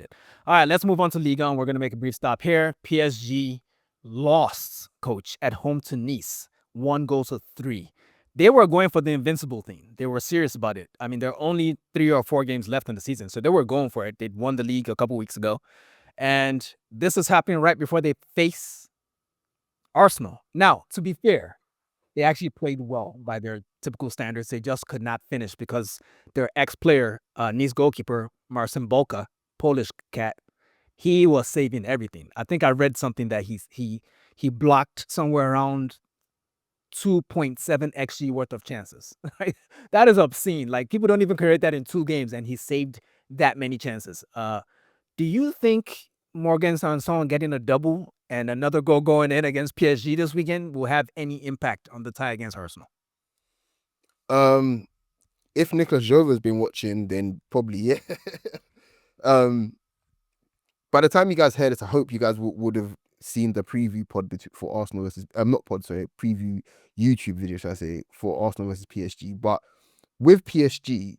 right, let's move on to Ligue 1. We're gonna make a brief stop here. PSG lost, coach, at home to Nice, 1-3. They were going for the invincible thing. They were serious about it. I mean, there are only 3 or 4 games left in the season, so they were going for it. They'd won the league a couple weeks ago, and this is happening right before they face Arsenal. Now, to be fair, they actually played well by their typical standards. They just could not finish because their ex-player, Nice goalkeeper, Marcin Bolka, Polish cat, he was saving everything. I think I read something that he blocked somewhere around 2.7 xG worth of chances. Right? That is obscene. Like, people don't even create that in 2 games, and he saved that many chances. Do you think Morgan Sanson getting a double and another goal going in against PSG this weekend will have any impact on the tie against Arsenal? If Nicolas Jover's been watching, then probably yeah. By the time you guys heard this, I hope you guys would have seen the preview pod for Arsenal versus preview YouTube video, should I say, for Arsenal versus PSG. But with PSG,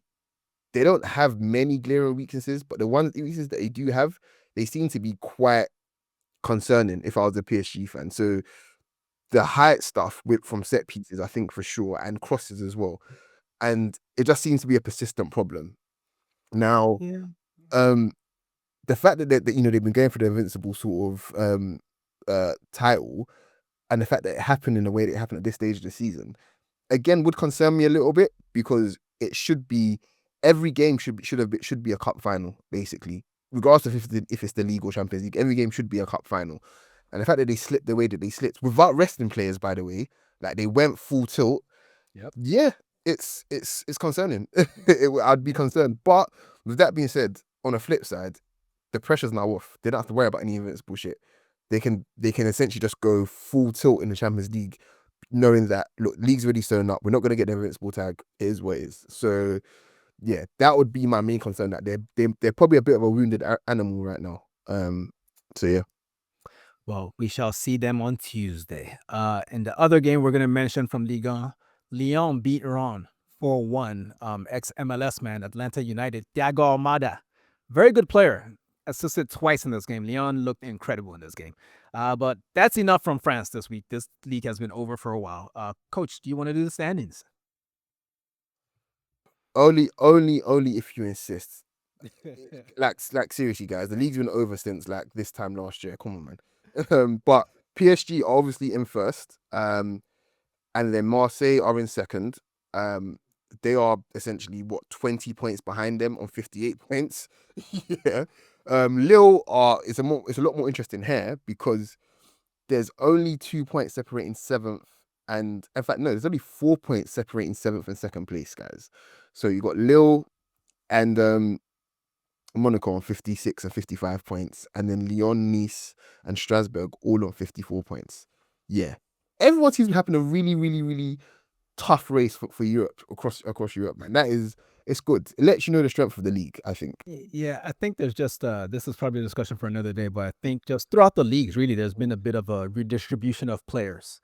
they don't have many glaring weaknesses, but the weaknesses that they do have, they seem to be quite concerning if I was a PSG fan. So the height stuff from set pieces, I think for sure, and crosses as well. And it just seems to be a persistent problem. Now, the fact that they've been going for the invincible sort of title, and the fact that it happened in the way that it happened at this stage of the season, again, would concern me a little bit, because it should be, every game should be a cup final, basically, regardless of if it's the league or Champions League. Every game should be a cup final. And the fact that they slipped the way that they slipped without resting players, by the way, like they went full tilt. Yep. Yeah, it's concerning. I'd be concerned. But with that being said, on the flip side, the pressure's now off. They don't have to worry about any invincible shit. They can essentially just go full tilt in the Champions League, knowing that, look, league's already sewn up. We're not going to get the invincible tag. It is what it is. So yeah, that would be my main concern, that they're probably a bit of a wounded animal right now. So yeah. Well, we shall see them on Tuesday. And the other game we're going to mention from Ligue 1, Lyon beat Rouen 4-1. Ex-MLS man, Atlanta United, Thiago Almada, very good player, assisted twice in this game. Lyon looked incredible in this game. But that's enough from France this week. This league has been over for a while. Coach, do you want to do the standings? Only if you insist. like seriously, guys, the league's been over since like this time last year. Come on, man. But PSG are obviously in first, and then Marseille are in second. They are essentially 20 points behind them on 58 points. Yeah. Lille it's a lot more interesting here, because there's only 2 points separating 7th, and in fact, no, there's only 4 points separating 7th and 2nd place, guys. So you got Lille and Monaco on 56 and 55 points, and then Lyon, Nice, and Strasbourg all on 54 points. Yeah, everyone seems to be having a really, really, really tough race for Europe, across Europe, man. It's good. It lets you know the strength of the league, I think. Yeah, I think there's just this is probably a discussion for another day, but I think just throughout the leagues, really, there's been a bit of a redistribution of players.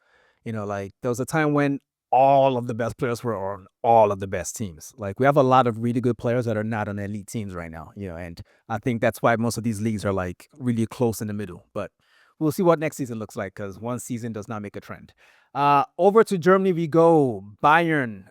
Like there was a time when all of the best players were on all of the best teams. Like, we have a lot of really good players that are not on elite teams right now, and I think that's why most of these leagues are like really close in the middle. But we'll see what next season looks like, because one season does not make a trend. Over to Germany we go. Bayern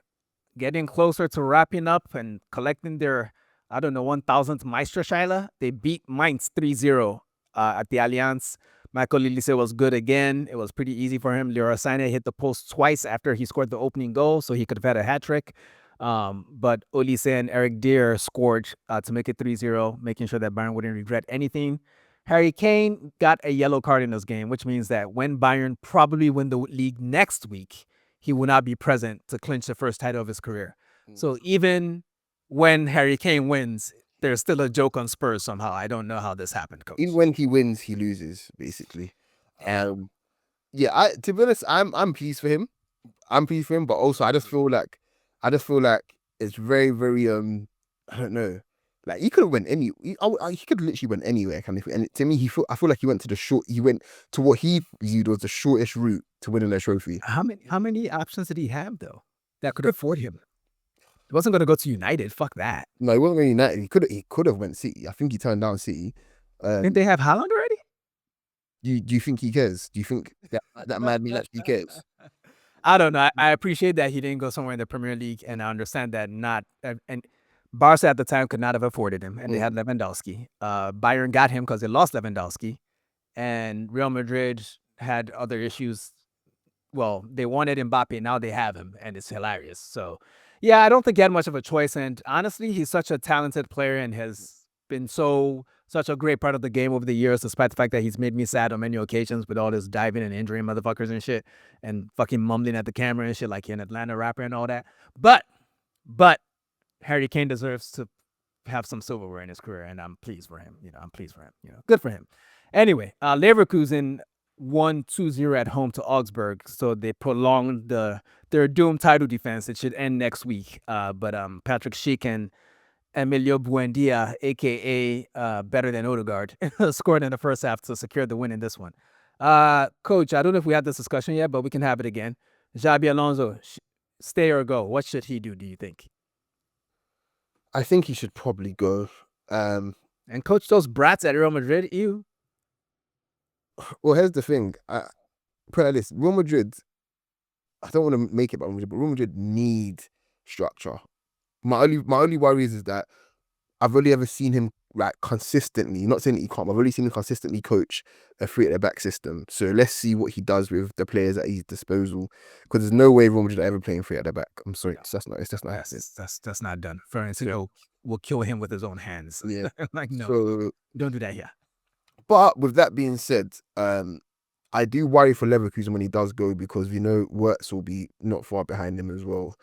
getting closer to wrapping up and collecting their, 1000th Meisterschale. They beat Mainz 3-0 at the Allianz. Michael Olise was good again. It was pretty easy for him. Leroy Sané hit the post twice after he scored the opening goal, so he could have had a hat trick. But Olise and Eric Dier scored to make it 3-0, making sure that Bayern wouldn't regret anything. Harry Kane got a yellow card in this game, which means that when Bayern probably win the league next week, he will not be present to clinch the first title of his career. So even when Harry Kane wins, there's still a joke on Spurs somehow. I don't know how this happened, Coach. Even when he wins, he loses, basically. Yeah, to be honest, I'm pleased for him. I'm pleased for him, but also I just feel like it's very, very I don't know. Like he could have went he could literally went anywhere kind of thing. And to me, I feel like he went to what he viewed was the shortest route to winning a trophy. How many options did he have though that could afford him? He wasn't going to go to United. Fuck that. No, he wasn't going United. He could have went City. I think he turned down City. Didn't they have Haaland already? Do you think he cares? Do you think that madman actually cares? I don't know. I appreciate that he didn't go somewhere in the Premier League, and I understand that and Barca at the time could not have afforded him, and they had Lewandowski. Bayern got him because they lost Lewandowski, and Real Madrid had other issues. Well, they wanted Mbappe, now they have him, and it's hilarious. So, yeah, I don't think he had much of a choice, and honestly, he's such a talented player and has been such a great part of the game over the years, despite the fact that he's made me sad on many occasions with all this diving and injuring motherfuckers and shit, and fucking mumbling at the camera and shit like an Atlanta rapper and all that. But Harry Kane deserves to have some silverware in his career, and I'm pleased for him. I'm pleased for him. Good for him. Anyway, Leverkusen won 2-0 at home to Augsburg, so they prolonged their doomed title defense. It should end next week. But Patrick Schick and Emilio Buendia, a.k.a. better than Odegaard, scored in the first half to secure the win in this one. Coach, I don't know if we had this discussion yet, but we can have it again. Xabi Alonso, stay or go? What should he do you think? I think he should probably go. And coach those brats at Real Madrid, ew. Well, here's the thing. Put it like this, Real Madrid, I don't want to make it about Real Madrid, but Real Madrid need structure. My only worry is that I've only ever seen him like consistently, not saying that he can't, but I've only seen him consistently coach a 3-at-the-back system. So let's see what he does with the players at his disposal. Because there's no way Real Madrid are ever playing 3-at-the-back. I'm sorry, it's just not happening. That's not done. Florentino will kill him with his own hands. Yeah. Like, no, So, don't do that here. But with that being said, I do worry for Leverkusen when he does go, because we know Wirtz will be not far behind him as well.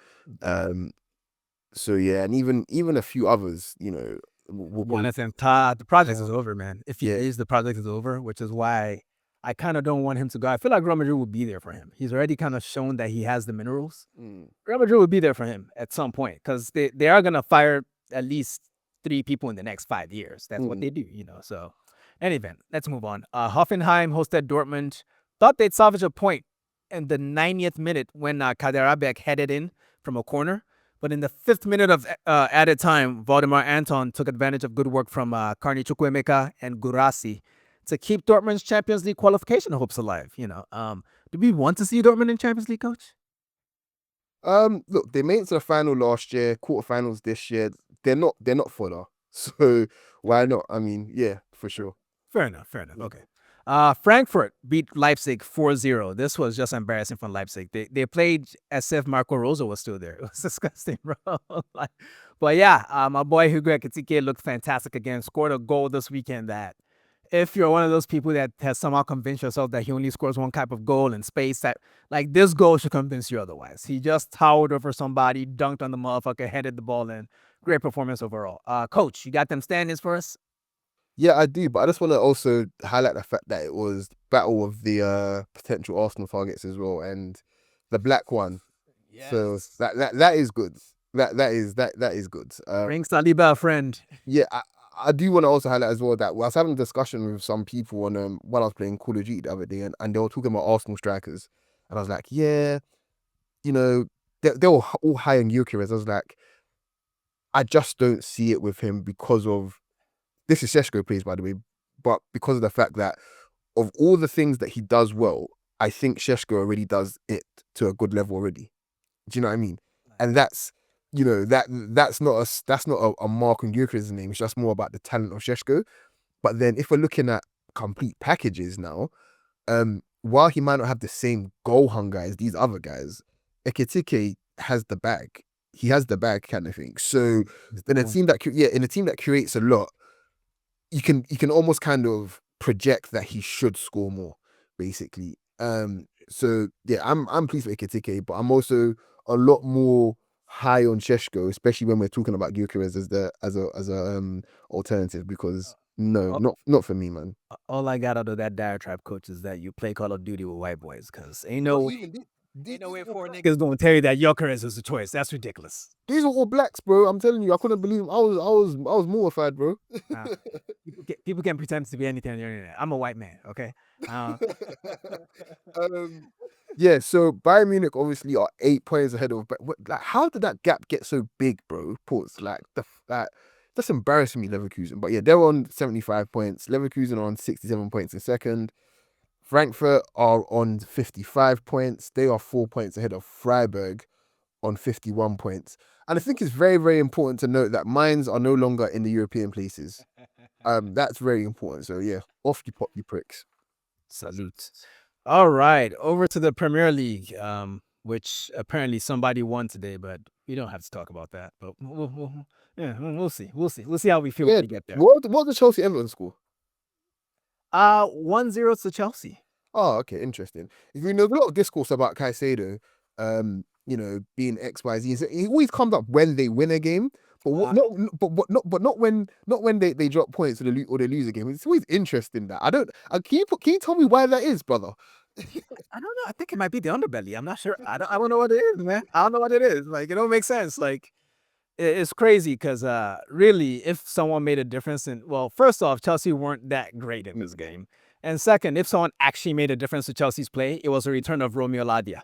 So yeah, and even a few others, the project is over, man. If he is, the project is over, which is why I kind of don't want him to go. I feel like Real Madrid will be there for him. He's already kind of shown that he has the minerals. Real Madrid will be there for him at some point, because they are going to fire at least 3 people in the next 5 years. That's what they do, So, anyway, let's move on. Hoffenheim hosted Dortmund. Thought they'd salvage a point in the 90th minute when Kaderabek headed in from a corner. But in the 5th minute of added time, Valdemar Anton took advantage of good work from Carney Chukwuemeka and Gurasi to keep Dortmund's Champions League qualification hopes alive. Do we want to see Dortmund in Champions League, coach? Look, they made it to the final last year, quarterfinals this year. They're not fodder. So why not? I mean, yeah, for sure. Fair enough. Okay. Frankfurt beat Leipzig 4-0. This was just embarrassing for Leipzig. They played as if Marco Rosa was still there. It was disgusting, bro. But yeah, my boy Hugo Ekitike looked fantastic again. Scored a goal this weekend that, if you're one of those people that has somehow convinced yourself that he only scores one type of goal in space, that like this goal should convince you otherwise. He just towered over somebody, dunked on the motherfucker, headed the ball in. Great performance overall. Coach, you got them standings for us? Yeah, I do, but I just want to also highlight the fact that it was battle of the potential Arsenal targets as well, and the black one. Yes. So that is good. That is good. Bring Saliba a friend. Yeah, I do want to also highlight as well that I was having a discussion with some people on while I was playing Call of Duty the other day, and they were talking about Arsenal strikers, and I was like, yeah, they were all high on Gyökeres. I was like, I just don't see it with him because of. This is Šeško plays, by the way, but because of the fact that of all the things that he does well, I think Šeško already does it to a good level already. Do you know what I mean? And that's that's not a mark on Gyökeres' name. It's just more about the talent of Šeško. But then if we're looking at complete packages now, while he might not have the same goal hunger as these other guys, Ekitike has the bag. He has the bag, kind of thing. So in a team that creates a lot, you can almost kind of project that he should score more, basically. So yeah, I'm pleased with Ekitike, but I'm also a lot more high on Sheshko, especially when we're talking about Gyökeres as a alternative. Because no, Oh, not for me, man. all I got out of that diatribe, coach, is that you play Call of Duty with white boys, because ain't Not no way, even ain't no these way are all four blacks. niggas gonna tell you that Gyökeres is a choice. That's ridiculous. These are all blacks, bro. I'm telling you, I couldn't believe. I was mortified, bro. Uh, people can pretend to be anything on the internet. I'm a white man, okay? um, yeah. So Bayern Munich obviously are 8 points ahead of. But like, how did that gap get so big, bro? Pause. Like that's embarrassing me, Leverkusen. But yeah, they're on 75 points. Leverkusen are on 67 points in second. Frankfurt are on 55 points. They are 4 points ahead of Freiburg on 51 points. And I think it's very, very important to note that mines are no longer in the European places. That's very important. So yeah, off you pop, you pricks. Salute. All right, over to the Premier League, which apparently somebody won today, but we don't have to talk about that. But we'll see. We'll see how we feel Yeah. when we get there. What the Chelsea Everton score? 1-0 to Chelsea. Oh, okay, interesting. You know, there's a lot of discourse about Caicedo, being XYZ. He always comes up when they win a game, but not when they drop points or they lose a game. It's always interesting that I don't. Can you tell me why that is, brother? I don't know. I think it might be the underbelly. I'm not sure. I don't know what it is, man. I don't know what it is. Like, it don't make sense. Like, it's crazy because really, if someone made a difference well, first off, Chelsea weren't that great in this game. And second, if someone actually made a difference to Chelsea's play, it was a return of Romeo Lavia,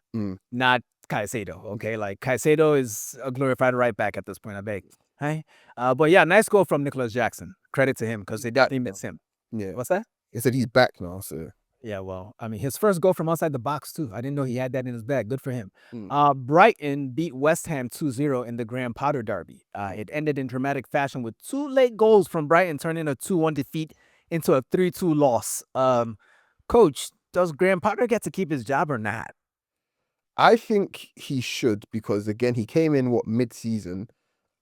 not Caicedo. Okay, like Caicedo is a glorified right back at this point, I beg. Hey, but yeah, nice goal from Nicholas Jackson. Credit to him because they definitely miss him. Yeah, What's that? he said he's back now. So Yeah, well, I mean, his first goal from outside the box, too. I didn't know he had that in his bag. Good for him. mm. Brighton beat West Ham 2-0 in the Graham Potter derby. It ended in dramatic fashion with 2 late goals from Brighton, turning a 2-1 defeat into a 3-2 loss. Coach, does Graham Potter get to keep his job or not? I think he should, because again, he came in mid-season.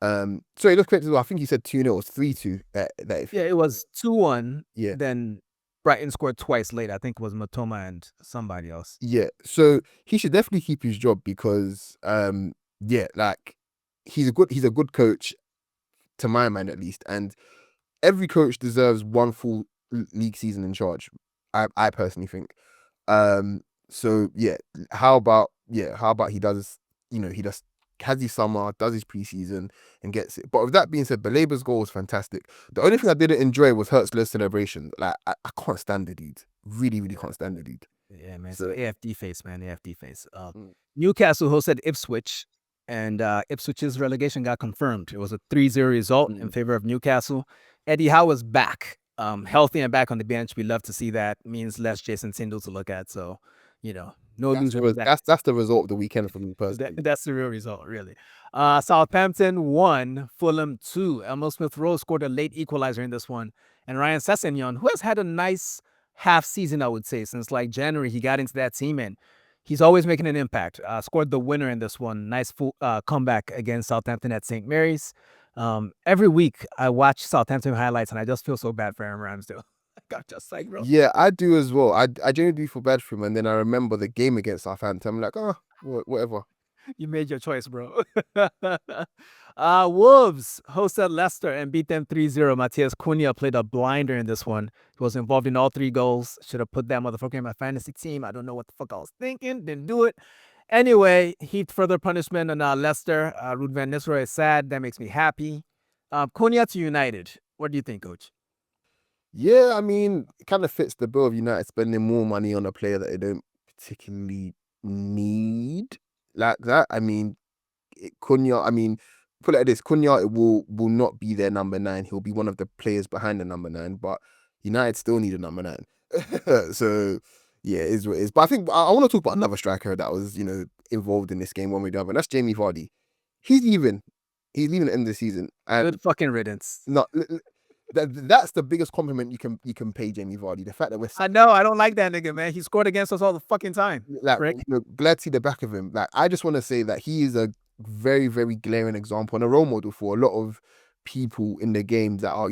Sorry, let's correct as well. I think he said 2-0. It was 3-2. Yeah, it was 2-1. Yeah. Then Brighton scored twice late. I think it was Matoma and somebody else. Yeah. So he should definitely keep his job because like he's a good coach, to my mind at least. And every coach deserves one full league season in charge. I personally think. So yeah, how about he does, he just has his summer, does his preseason, and gets it. But with that being said, Baleba's goal was fantastic. The only thing I didn't enjoy was Hertzler's celebration. Like I can't stand the dude. Really, really can't stand the dude. Yeah, man. So- So AFD face, man. AFD face. Mm. Newcastle hosted Ipswich, and Ipswich's relegation got confirmed. It was a 3-0 result in favor of Newcastle. Eddie Howe was back, healthy and back on the bench. We love to see that. Means less Jason Tindall to look at. So, no loser. That's the result of the weekend for me personally. That's the real result, really. Southampton 1, Fulham 2. Elmo Smith-Rowe scored a late equalizer in this one. And Ryan Sessegnon, who has had a nice half season, I would say, since like January, he got into that team, and he's always making an impact. Scored the winner in this one. Nice comeback against Southampton at St. Mary's. Every week, I watch Southampton highlights, and I just feel so bad for Aaron Ramsdale. I got just like, bro. Yeah, I do as well. I genuinely do feel bad for him, and then I remember the game against Southampton. I'm like, whatever. You made your choice, bro. Wolves hosted Leicester and beat them 3-0. Matheus Cunha played a blinder in this one. He was involved in all 3 goals. Should have put that motherfucker in my fantasy team. I don't know what the fuck I was thinking. Didn't do it. Anyway, heaped further punishment on Leicester. Ruud van Nistelrooy is sad. That makes me happy. Cunha to United. What do you think, Coach? Yeah, I mean, it kind of fits the bill of United spending more money on a player that they don't particularly need like that. I mean, Cunha, put it like this, Cunha will not be their number 9. He'll be one of the players behind the number 9, but United still need a number 9. So, yeah, it is what it is. But I think I want to talk about another striker that was, involved in this game one way or the other, and that's Jamie Vardy. He's leaving. He's leaving at the end of the season. And Good fucking riddance. no, that's the biggest compliment you can pay Jamie Vardy. The fact that we're I know. I don't like that nigga, man. He scored against us all the fucking time. like, Frick. glad to see the back of him. Like, I just want to say that he is a very, very glaring example and a role model for a lot of people in the game that are,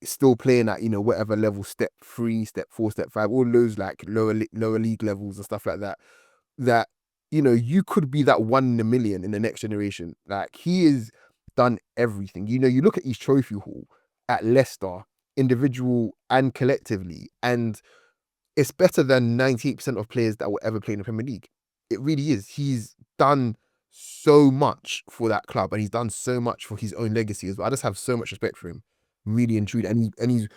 still playing at, whatever level, step 3, step 4, step 5, all those like lower league levels and stuff like that. That you could be that one in a million in the next generation. Like, he has done everything. You look at his trophy haul at Leicester, individual and collectively, and it's better than 98% of players that will ever play in the Premier League. It really is. He's done so much for that club, and he's done so much for his own legacy as well. I just have so much respect for him, really and truly. And he's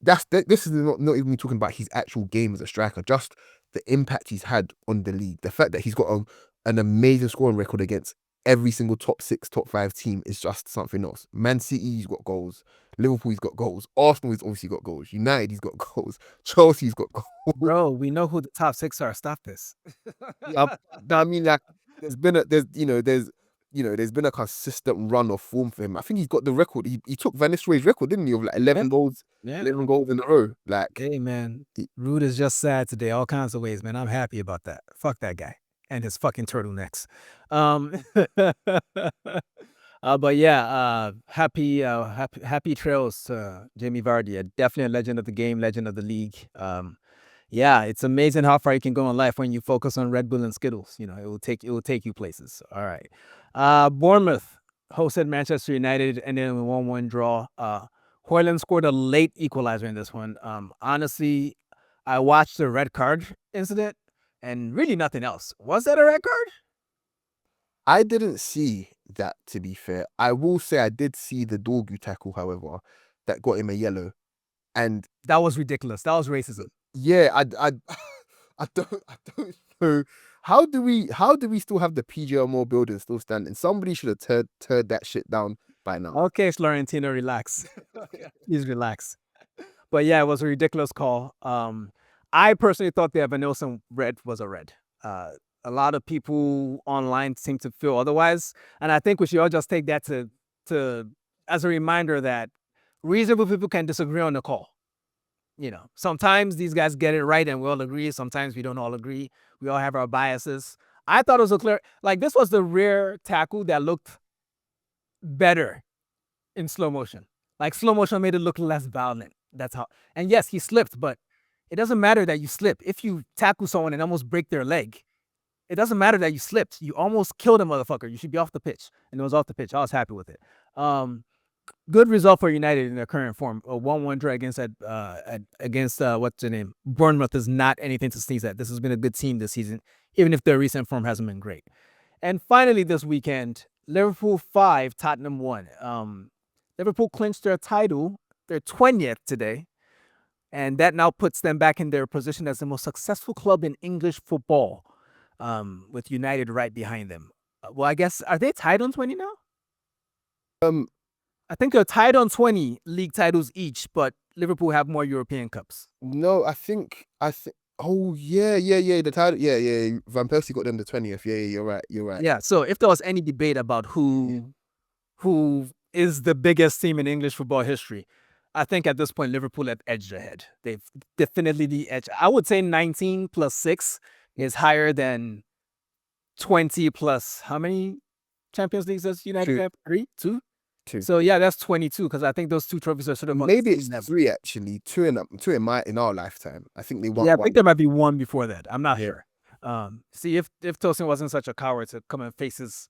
this is not even me talking about his actual game as a striker, just the impact he's had on the league. The fact that he's got an amazing scoring record against every single top 6, top 5 team is just something else. Man City, he's got goals. Liverpool, he's got goals. Arsenal, he's obviously got goals. United, he's got goals. Chelsea's got goals. Bro, we know who the top 6 are. Stop this. I mean, like, there's been a consistent run of form for him. I think he's got the record. He took Van Nistelrooy's record, didn't he, of like 11 goals, 11 goals in a row. Like, hey man, Rude is just sad today, all kinds of ways, man. I'm happy about that. Fuck that guy and his fucking turtlenecks. But yeah, happy trails to Jamie Vardy. Definitely a legend of the game, legend of the league. Yeah, it's amazing how far you can go in life when you focus on Red Bull and Skittles. It will take you places. All right. Bournemouth hosted Manchester United and then a 1-1 draw. Højlund scored a late equalizer in this one. Honestly, I watched the red card incident and really nothing else. Was that a red card? I didn't see that, to be fair. I will say I did see the Dorgu tackle, however, that got him a yellow. And that was ridiculous. That was racism. Yeah, I don't know. How do we still have the PGR Mall building still standing? Somebody should have turned that shit down by now. Okay, Florentino, relax. Please relax. But yeah, it was a ridiculous call. I personally thought the Evan Nilsson red was a red. A lot of people online seem to feel otherwise, and I think we should all just take that to as a reminder that reasonable people can disagree on the call. Sometimes these guys get it right and we all agree. Sometimes we don't all agree. We all have our biases. I thought it was a clear, like, this was the rare tackle that looked better in slow motion. Like, slow motion made it look less violent. That's how. And yes, he slipped, but it doesn't matter that you slip. If you tackle someone and almost break their leg, it doesn't matter that you slipped. You almost killed a motherfucker. You should be off the pitch. And it was off the pitch. I was happy with it. Good result for United in their current form. A 1-1 draw against what's the name? Bournemouth is not anything to sneeze at. This has been a good team this season, even if their recent form hasn't been great. And finally, this weekend, Liverpool 5, Tottenham 1. Liverpool clinched their title, their 20th today, and that now puts them back in their position as the most successful club in English football, with United right behind them. Well, I guess, are they tied on 20 now? I think they're tied on 20 league titles each, but Liverpool have more European Cups. No, I think. Oh yeah. The title. Yeah. Van Persie got them the 20th. Yeah, you're right. Yeah. So if there was any debate about who is the biggest team in English football history, I think at this point Liverpool have edged ahead. They've definitely the edge. I would say 19 plus 6 is higher than 20 plus how many Champions Leagues does United have? 3? 2? 2. So yeah, that's 22 because I think those 2 trophies are sort of maybe it's 3 actually. 2 in our lifetime. I think they won. Yeah, I think there might be 1 before that. I'm not sure. See, if Tosin wasn't such a coward to come and face his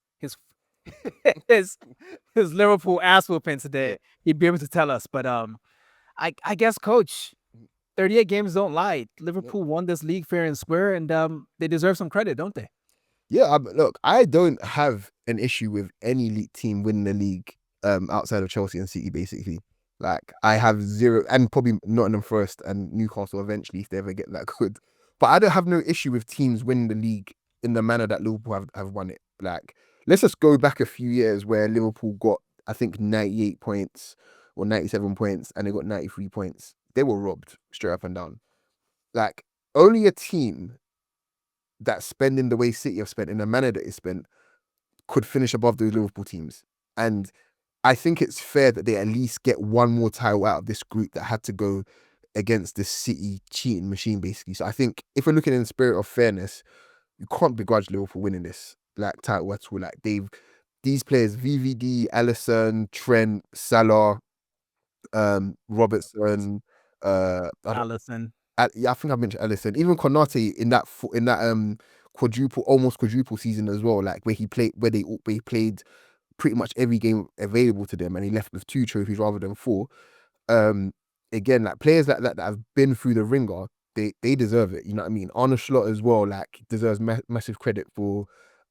Liverpool ass whooping today, he'd be able to tell us. But I guess, Coach, 38 games don't lie. Liverpool won this league fair and square, and they deserve some credit, don't they? Yeah, look, I don't have an issue with any league team winning the league outside of Chelsea and City, basically. Like, I have zero, and probably Nottingham Forest and Newcastle eventually if they ever get that good. But I don't have no issue with teams winning the league in the manner that Liverpool have won it. Like, let's just go back a few years where Liverpool got, I think, 98 points or 97 points and they got 93 points. They were robbed straight up and down. Like, only a team that's spending the way City have spent in the manner that it's spent could finish above those Liverpool teams. And I think it's fair that they at least get one more title out of this group that had to go against the City cheating machine, basically. So I think if we're looking in the spirit of fairness, you can't begrudge Liverpool winning this title at all. Like, these players, VVD, Alisson, Trent, Salah, Robertson, Alisson. I think I mentioned Alisson. Even Konate in that almost quadruple season as well, like where he played pretty much every game available to them, and he left with 2 trophies rather than 4. Again, like players like that have been through the ringer, they deserve it. You know what I mean? Arne Slot as well, like deserves massive credit for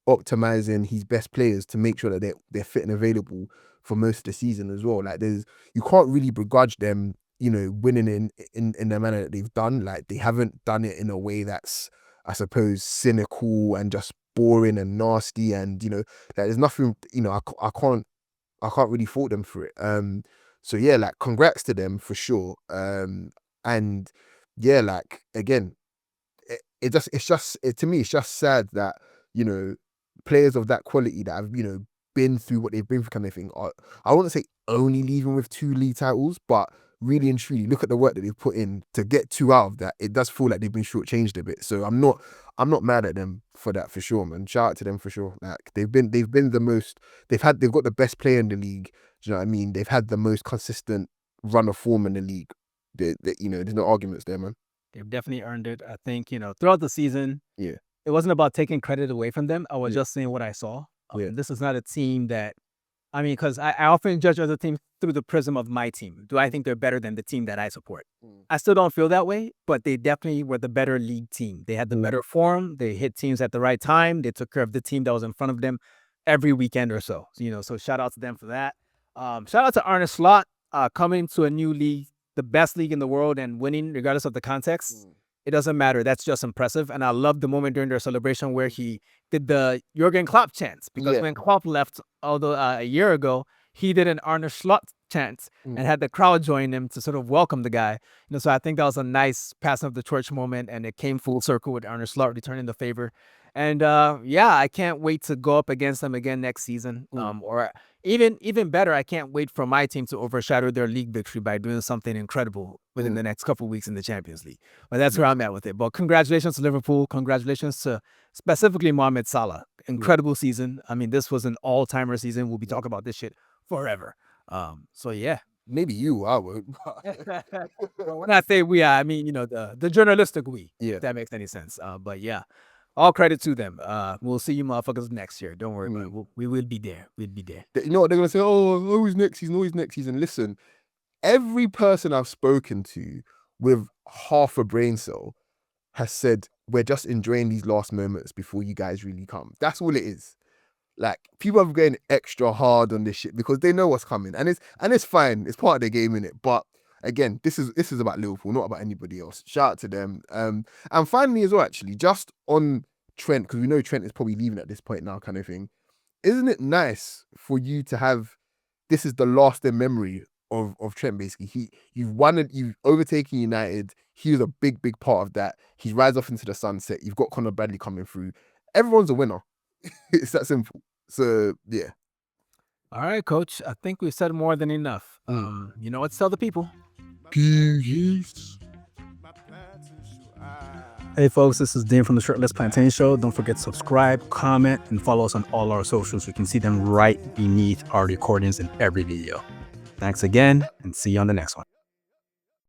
optimizing his best players to make sure that they're fit and available for most of the season as well. Like you can't really begrudge them, you know, winning in the manner that they've done. Like they haven't done it in a way that's, I suppose, cynical and just boring and nasty, and you know, like there's nothing, you know, I can't really fault them for it. So yeah, like congrats to them for sure. And yeah, like again, to me, it's just sad that, you know, players of that quality that have, you know, been through what they've been through kind of thing are, I wouldn't say only leaving with 2 league titles, but really and truly look at the work that they've put in to get 2 out of that. It does feel like they've been shortchanged a bit. So I'm not mad at them for that for sure, man. Shout out to them for sure. Like they've been the most, they've got the best player in the league. Do you know what I mean? They've had the most consistent run of form in the league. You know, there's no arguments there, man. They've definitely earned it. I think, you know, throughout the season, Yeah. it wasn't about taking credit away from them. I was Yeah. just saying what I saw. Yeah. This is not a team that, I mean, because I often judge other teams through the prism of my team. Do I think they're better than the team that I support? I still don't feel that way, but they definitely were the better league team. They had the better form. They hit teams at the right time. They took care of the team that was in front of them every weekend or so. You know, so shout out to them for that. Shout out to Arne Slot coming to a new league, the best league in the world, and winning regardless of the context. It doesn't matter. That's just impressive. And I love the moment during their celebration where he did the Jurgen Klopp chants, because when Klopp left, although a year ago, he did an Arne Slot chant and had the crowd join him to sort of welcome the guy. You know, so I think that was a nice passing of the torch moment, and it came full circle with Arne Slot returning the favor. And yeah, I can't wait to go up against them again next season. Or even better, I can't wait for my team to overshadow their league victory by doing something incredible within the next couple of weeks in the Champions League. But that's where I'm at with it. But congratulations to Liverpool. Congratulations to specifically Mohamed Salah. Incredible season. I mean, this was an all-timer season. We'll be talking about this shit forever. So yeah. Maybe you, I would. Well, when I say we, I mean, you know, the journalistic we, if that makes any sense. But yeah, all credit to them. We'll see you motherfuckers next year. Don't worry about it. We will be there. We'll be there. You know what they're going to say? Oh, always next season, always next season. Listen, every person I've spoken to with half a brain cell has said, we're just enjoying these last moments before you guys really come. That's all it is. Like, people are going extra hard on this shit because they know what's coming, and it's fine. It's part of the game, innit? But again, this is about Liverpool, not about anybody else. Shout out to them. And finally, as well, actually, just on Trent, because we know Trent is probably leaving at this point now, kind of thing. Isn't it nice for you to have? This is the last in memory of Trent. Basically, you've overtaken United. He was a big part of that. He rides off into the sunset. You've got Conor Bradley coming through. Everyone's a winner. It's that simple. So yeah. All right, Coach. I think we've said more than enough. You know what? Tell the people. Peace. Hey folks, this is Dean from the Shirtless Plantain Show. Don't forget to subscribe, comment, and follow us on all our socials. You can see them right beneath our recordings in every video. Thanks again, and see you on the next one.